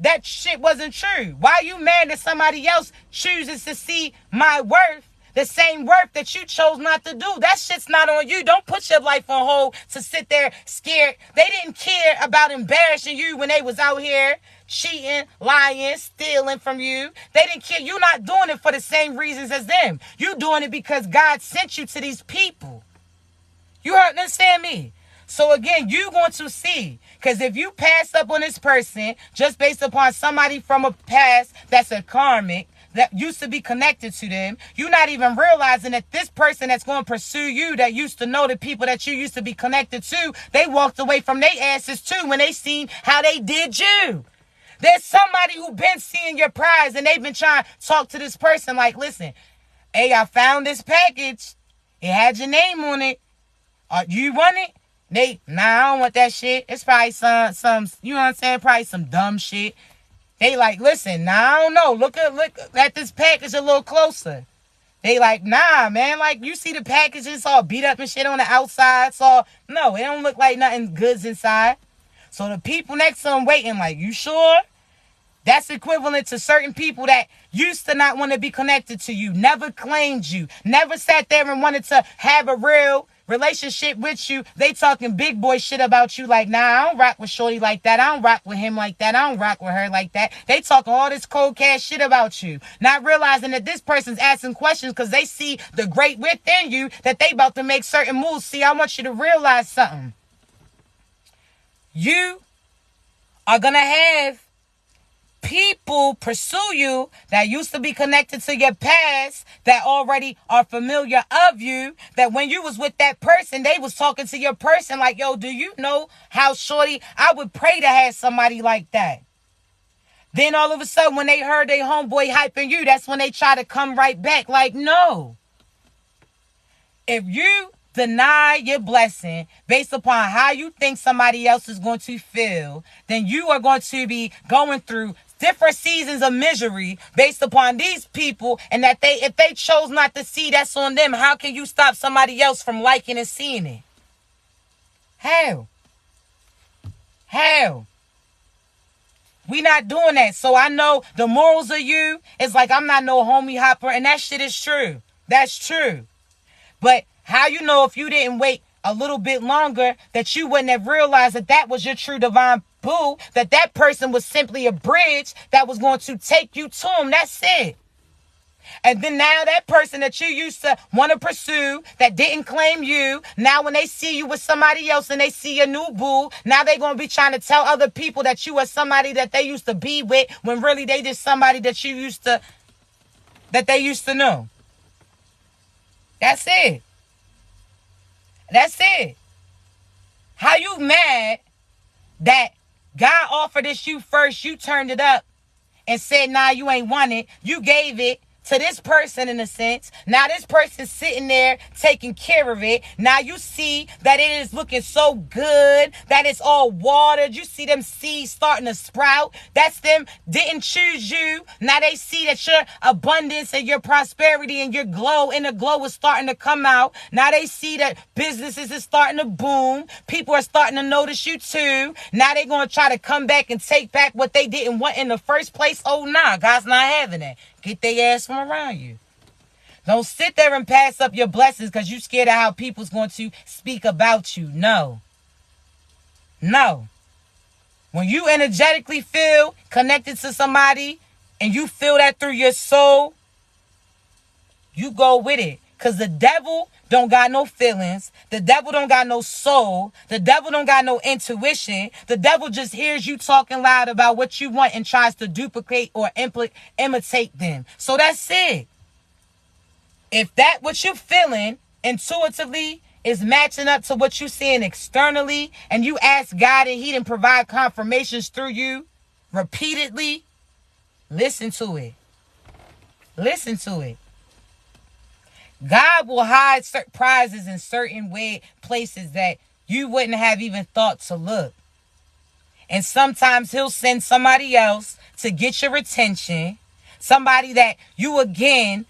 that shit wasn't true? Why you mad that somebody else chooses to see my worth, the same worth that you chose not to do? That shit's not on you. Don't put your life on hold to sit there scared. They didn't care about embarrassing you when they was out here cheating, lying, stealing from you. They didn't care. You're not doing it for the same reasons as them. You're doing it because God sent you to these people. You understand me? So again, you're going to see. Because if you pass up on this person just based upon somebody from a past that's a karmic, that used to be connected to them, you're not even realizing that this person that's going to pursue you, that used to know the people that you used to be connected to, they walked away from their asses too when they seen how they did you. There's somebody who been seeing your prize and they've been trying to talk to this person like, listen, hey, I found this package. It had your name on it. You want it? Nah, I don't want that shit. It's probably some, you know what I'm saying? Probably some dumb shit. They like, listen, nah, I don't know. Look at this package a little closer. They like, nah, man. Like, you see the package, it's all beat up and shit on the outside. No, it don't look like nothing good's inside. So the people next to them waiting like, you sure? That's equivalent to certain people that used to not want to be connected to you, never claimed you, never sat there and wanted to have a real relationship with you. They talking big boy shit about you like, nah, I don't rock with shorty like that. I don't rock with him like that. I don't rock with her like that. They talking all this cold cash shit about you, not realizing that this person's asking questions because they see the great within you, that they about to make certain moves. See, I want you to realize something. You are going to have people pursue you that used to be connected to your past, that already are familiar of you, that when you was with that person, they was talking to your person like, yo, do you know how shorty, I would pray to have somebody like that. Then all of a sudden, when they heard their homeboy hyping you, that's when they try to come right back like, no. If you deny your blessing based upon how you think somebody else is going to feel, then you are going to be going through different seasons of misery based upon these people, and that if they chose not to see, that's on them. How can you stop somebody else from liking and seeing it? How? We not doing that. So I know the morals of you is like, I'm not no homie hopper, and that shit is true. That's true. But how you know if you didn't wait a little bit longer that you wouldn't have realized that that was your true divine boo, that person was simply a bridge that was going to take you to him. That's it. And then now that person that you used to want to pursue that didn't claim you, now when they see you with somebody else and they see your new boo, now they're going to be trying to tell other people that you are somebody that they used to be with, when really they just somebody that they used to know. That's it. That's it. How you mad that God offered this you first, you turned it up and said, nah, you ain't want it. You gave it to this person in a sense. Now this person's sitting there taking care of it. Now you see that it is looking so good, that it's all watered. You see them seeds starting to sprout. That's them didn't choose you. Now they see that your abundance and your prosperity and your glow, and the glow is starting to come out. Now they see that businesses is starting to boom. People are starting to notice you too. Now they're going to try to come back and take back what they didn't want in the first place. Oh, nah, God's not having that. Get their ass from around you. Don't sit there and pass up your blessings because you're scared of how people's going to speak about you. No. When you energetically feel connected to somebody and you feel that through your soul, you go with it. Because the devil don't got no feelings. The devil don't got no soul. The devil don't got no intuition. The devil just hears you talking loud about what you want and tries to duplicate or imitate them. So that's it. If that what you're feeling intuitively is matching up to what you're seeing externally, and you ask God and he didn't provide confirmations through you repeatedly, listen to it. Listen to it. God will hide surprises in certain places that you wouldn't have even thought to look. And sometimes he'll send somebody else to get your attention. Somebody that you, again,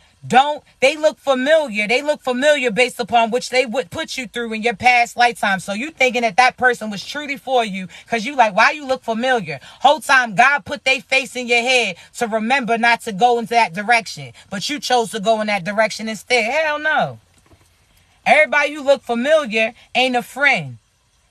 they look familiar. They look familiar based upon which they would put you through in your past lifetime. So you thinking that person was truly for you because you like, why you look familiar? Whole time God put their face in your head to remember not to go into that direction. But you chose to go in that direction instead. Hell no. Everybody who look familiar ain't a friend.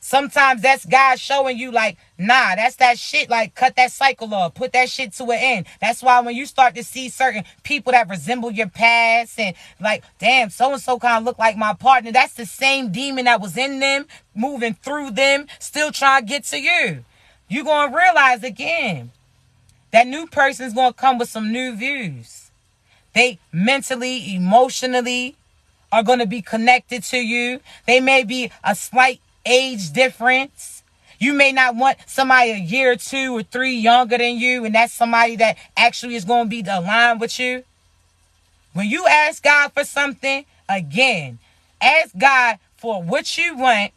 Sometimes that's God showing you like, nah, that's that shit. Like, cut that cycle off. Put that shit to an end. That's why when you start to see certain people that resemble your past and like, damn, so-and-so kind of look like my partner. That's the same demon that was in them, moving through them, still trying to get to you. You're going to realize again, that new person's going to come with some new views. They mentally, emotionally are going to be connected to you. They may be a slight age difference. You may not want somebody a year or 2 or 3 younger than you, and that's somebody that actually is going to be aligned with you. When you ask God for something, again, ask God for what you want,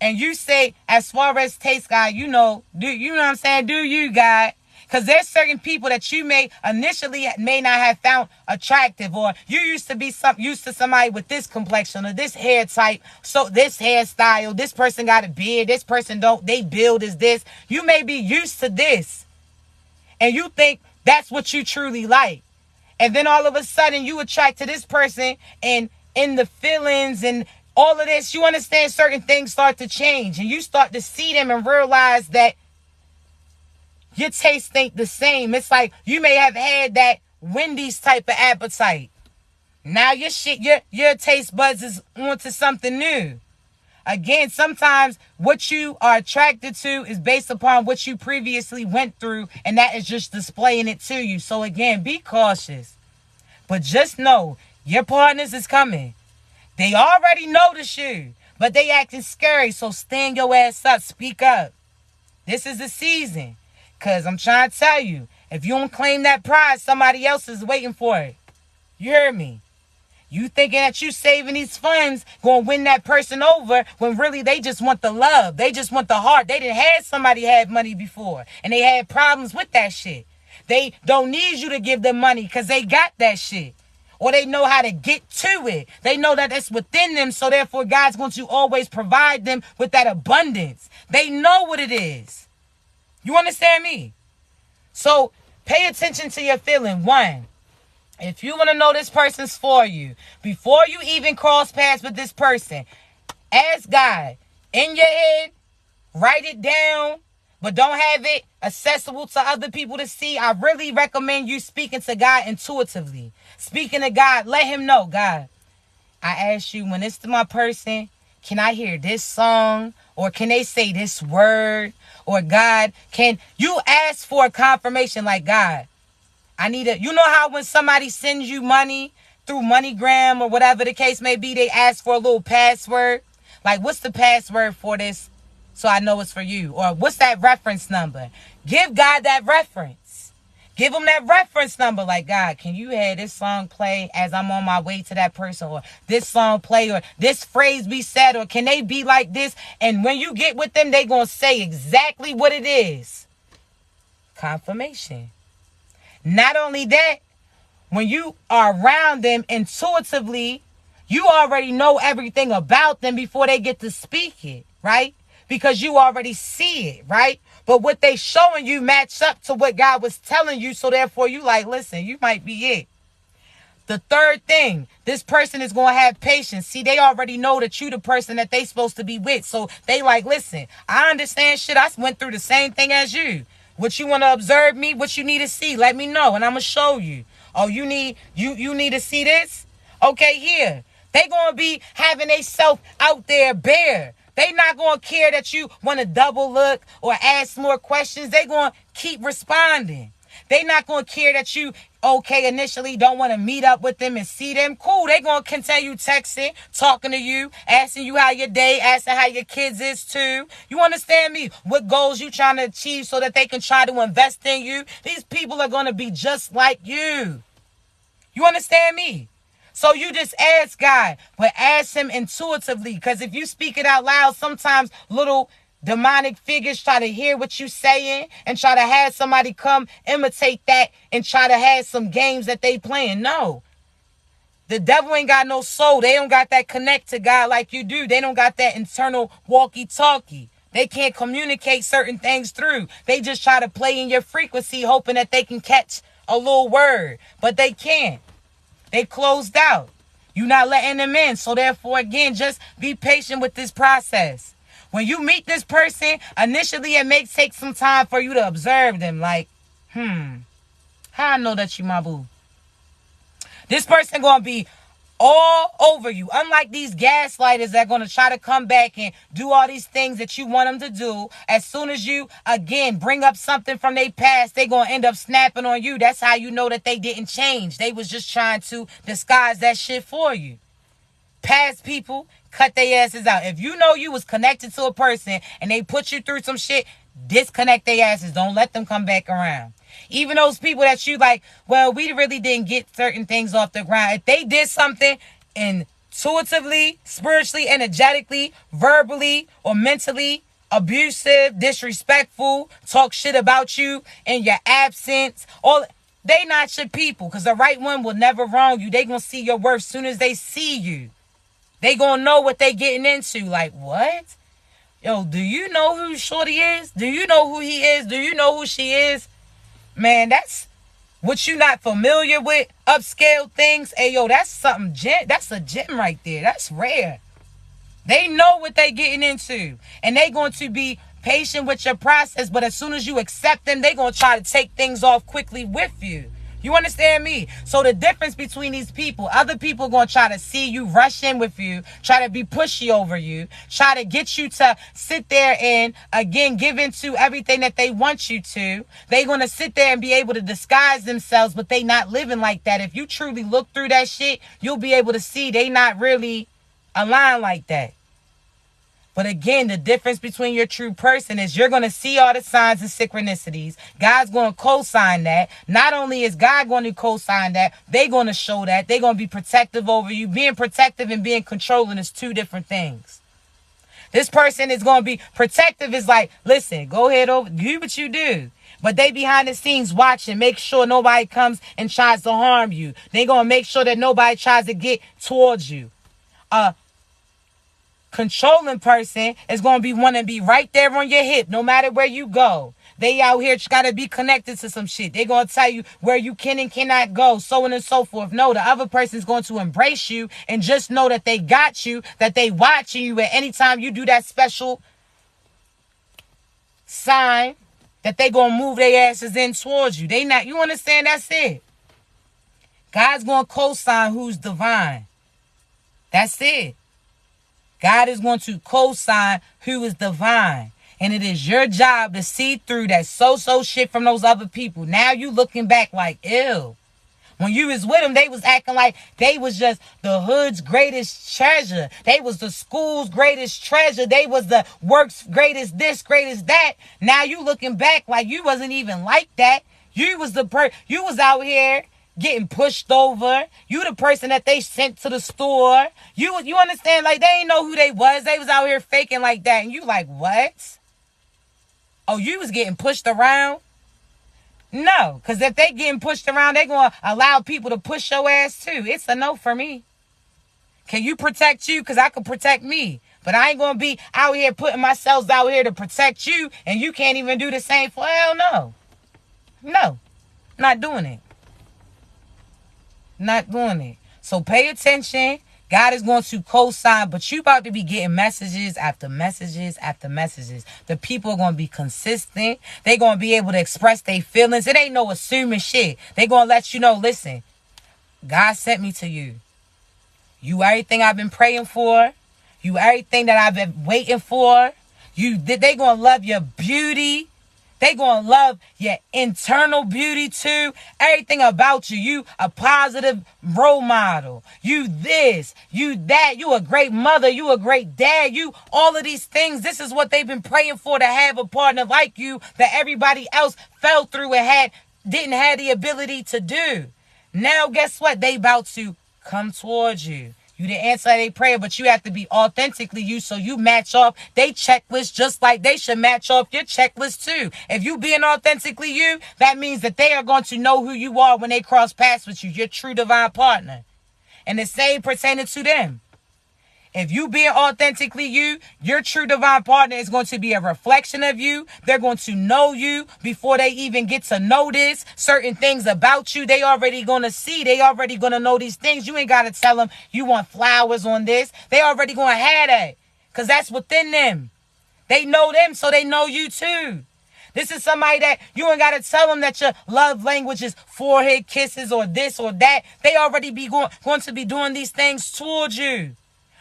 and you say, as far as taste, God, you know what I'm saying? Do you, God? Because there's certain people that you may not have found attractive, or you used to somebody with this complexion or this hair type, so this hairstyle, this person got a beard, this person don't, they build is this. You may be used to this. and you think that's what you truly like. And then all of a sudden you attract to this person, and in the feelings and all of this, you understand certain things start to change, and you start to see them and realize that your tastes ain't the same. It's like you may have had that Wendy's type of appetite. Now your taste buds is onto something new. Again, sometimes what you are attracted to is based upon what you previously went through, and that is just displaying it to you. So again, be cautious. But just know, your partners is coming. They already notice you, but they acting scary, so stand your ass up, speak up. This is the season. Because I'm trying to tell you, if you don't claim that prize, somebody else is waiting for it. You hear me? You thinking that you saving these funds going to win that person over when really they just want the love. They just want the heart. They didn't have somebody had money before, and they had problems with that shit. They don't need you to give them money because they got that shit. Or they know how to get to it. They know that it's within them, so therefore God's going to always provide them with that abundance. They know what it is. You understand me? So pay attention to your feeling. One, if you want to know this person's for you, before you even cross paths with this person, ask God in your head, write it down, but don't have it accessible to other people to see. I really recommend you speaking to God intuitively. Speaking to God, let him know, God, I ask you, when it's to my person, can I hear this song? Or can they say this word? Or God, can you ask for a confirmation like, God, I need you know how when somebody sends you money through MoneyGram or whatever the case may be, they ask for a little password? Like, what's the password for this so I know it's for you? Or what's that reference number? Give God that reference. Give him that reference number. Like, God, can you have this song play as I'm on my way to that person? Or this song play, or this phrase be said, or can they be like this? And when you get with them, they going to say exactly what it is. Confirmation. Not only that, when you are around them intuitively, you already know everything about them before they get to speak it, right? Because you already see it, right? But what they showing you match up to what God was telling you. So therefore you like, listen, you might be it. The third thing, this person is going to have patience. See, they already know that you the person that they supposed to be with. So they like, listen, I understand shit. I went through the same thing as you. What you want to observe me, what you need to see, let me know. And I'm going to show you. Oh, you need to see this? Okay, here. They going to be having a self out there bare. They not going to care that you want to double look or ask more questions. They going to keep responding. They not going to care that you, okay, initially don't want to meet up with them and see them. Cool. They going to continue texting, talking to you, asking you how your day, asking how your kids is too. You understand me? What goals you trying to achieve so that they can try to invest in you. These people are going to be just like you. You understand me? So you just ask God, but ask him intuitively. Because if you speak it out loud, sometimes little demonic figures try to hear what you're saying and try to have somebody come imitate that and try to have some games that they playing. No. The devil ain't got no soul. They don't got that connect to God like you do. They don't got that internal walkie-talkie. They can't communicate certain things through. They just try to play in your frequency hoping that they can catch a little word. But they can't. They closed out. You're not letting them in. So therefore, again, just be patient with this process. When you meet this person, initially it may take some time for you to observe them. Like, how I know that you my boo? This person going to be all over you. Unlike these gaslighters that are going to try to come back and do all these things that you want them to do. As soon as you, again, bring up something from their past, they're going to end up snapping on you. That's how you know that they didn't change. They was just trying to disguise that shit for you. Past people, cut their asses out. If you know you was connected to a person and they put you through some shit, disconnect their asses. Don't let them come back around. Even those people that you like, well, we really didn't get certain things off the ground. If they did something intuitively, spiritually, energetically, verbally, or mentally abusive, disrespectful, talk shit about you in your absence, they not your people, because the right one will never wrong you. They gonna see your worth soon as they see you. They gonna know what they getting into. Like, what? Yo, do you know who Shorty is? Do you know who he is? Do you know who she is? Man, that's what you not familiar with. Upscale things. Hey, yo, that's something. That's a gem right there. That's rare. They know what they getting into. And they going to be patient with your process. But as soon as you accept them, they going to try to take things off quickly with you. You understand me? So the difference between these people, other people going to try to see you, rush in with you, try to be pushy over you, try to get you to sit there and, again, give into everything that they want you to. They going to sit there and be able to disguise themselves, but they not living like that. If you truly look through that shit, you'll be able to see they not really aligned like that. But again, the difference between your true person is you're going to see all the signs and synchronicities. God's going to co-sign that. Not only is God going to co-sign that, they're going to show that. They're going to be protective over you. Being protective and being controlling is two different things. This person is going to be protective is like, listen, go ahead, over, do what you do. But they behind the scenes watching, make sure nobody comes and tries to harm you. They're going to make sure that nobody tries to get towards you. Controlling person is going to be want to be right there on your hip no matter where you go. They out here got to be connected to some shit. They're going to tell you where you can and cannot go, so on and so forth. No, the other person is going to embrace you and just know that they got you, that they watching you at any time you do that special sign, that they going to move their asses in towards you. They not, you understand? That's it. God's going to co-sign who's divine. That's it. God is going to co-sign who is divine. And it is your job to see through that so-so shit from those other people. Now you looking back like, ew. When you was with them, they was acting like they was just the hood's greatest treasure. They was the school's greatest treasure. They was the work's greatest this, greatest that. Now you looking back like you wasn't even like that. You was you was out here getting pushed over. You the person that they sent to the store. You understand? Like, they ain't know who they was. They was out here faking like that. And you like, what? Oh, you was getting pushed around? No, because if they getting pushed around, they going to allow people to push your ass too. It's a no for me. Can you protect you? Because I can protect me. But I ain't going to be out here putting myself out here to protect you, and you can't even do the same for, hell no. No, not doing it. Not doing it. So pay attention. God is going to co-sign, but you about to be getting messages after messages after messages. The people are going to be consistent. They're going to be able to express their feelings. It ain't no assuming shit. They're going to let you know, listen, God sent me to you. You everything I've been praying for. You everything that I've been waiting for. They going to love your beauty. They going to love your internal beauty too. Everything about you. You a positive role model. You this, you that. You a great mother. You a great dad. You all of these things. This is what they've been praying for, to have a partner like you that everybody else fell through and didn't have the ability to do. Now guess what? They about to come towards you. You didn't answer their prayer, but you have to be authentically you, so you match off their checklist just like they should match off your checklist too. If you being authentically you, that means that they are going to know who you are when they cross paths with you, your true divine partner. And the same pertaining to them. If you being authentically you, your true divine partner is going to be a reflection of you. They're going to know you before they even get to notice certain things about you. They already going to see. They already going to know these things. You ain't got to tell them you want flowers on this. They already going to have that because that's within them. They know them, so they know you too. This is somebody that you ain't got to tell them that your love language is forehead kisses or this or that. They already be going to be doing these things towards you.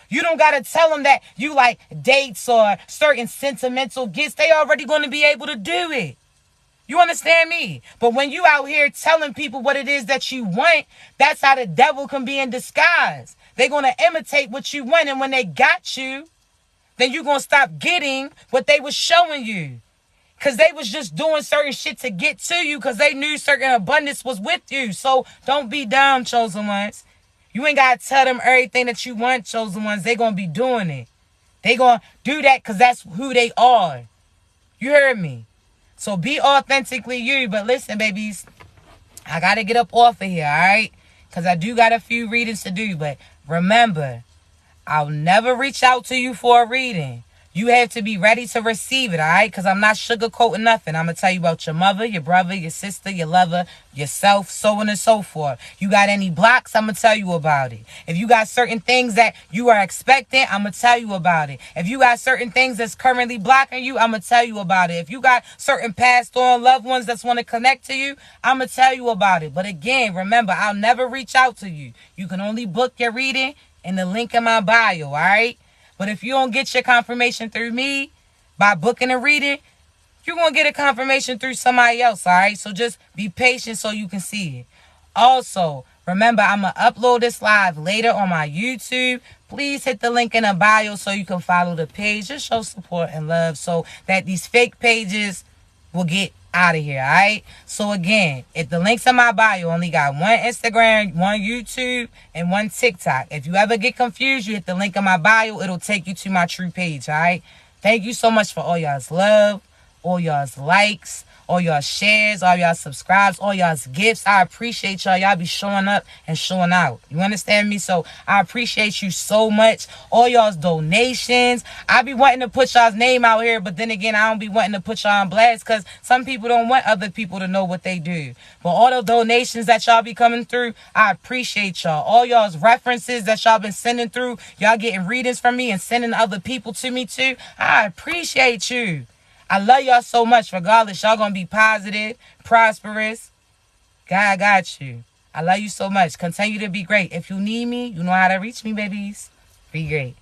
You don't got to tell them that you like dates or certain sentimental gifts. They already going to be able to do it. You understand me? But when you out here telling people what it is that you want, that's how the devil can be in disguise. They're going to imitate what you want. And when they got you, then you're going to stop getting what they was showing you. Because they was just doing certain shit to get to you because they knew certain abundance was with you. So don't be dumb, chosen ones. You ain't got to tell them everything that you want, chosen ones. They going to be doing it. They going to do that because that's who they are. You heard me? So be authentically you. But listen, babies, I got to get up off of here, all right? Because I do got a few readings to do. But remember, I'll never reach out to you for a reading. You have to be ready to receive it, all right? Because I'm not sugarcoating nothing. I'm going to tell you about your mother, your brother, your sister, your lover, yourself, so on and so forth. You got any blocks, I'm going to tell you about it. If you got certain things that you are expecting, I'm going to tell you about it. If you got certain things that's currently blocking you, I'm going to tell you about it. If you got certain passed on loved ones that's want to connect to you, I'm going to tell you about it. But again, remember, I'll never reach out to you. You can only book your reading in the link in my bio, all right? But if you don't get your confirmation through me by booking a reading, you're going to get a confirmation through somebody else, all right? So just be patient so you can see it. Also, remember, I'm going to upload this live later on my YouTube. Please hit the link in the bio so you can follow the page. Just show support and love so that these fake pages will get out of here, all right? So again, if the links in my bio only got one Instagram, one YouTube, and one TikTok. If you ever get confused, you hit the link in my bio. It'll take you to my true page, all right? Thank you so much for all y'all's love, all y'all's likes, all y'all shares, all y'all subscribes, all y'all's gifts. I appreciate y'all. Y'all be showing up and showing out. You understand me? So I appreciate you so much. All y'all's donations. I be wanting to put y'all's name out here, but then again, I don't be wanting to put y'all on blast because some people don't want other people to know what they do. But all the donations that y'all be coming through, I appreciate y'all. All y'all's references that y'all been sending through, y'all getting readings from me and sending other people to me too. I appreciate you. I love y'all so much. Regardless, y'all gonna be positive, prosperous. God got you. I love you so much. Continue to be great. If you need me, you know how to reach me, babies. Be great.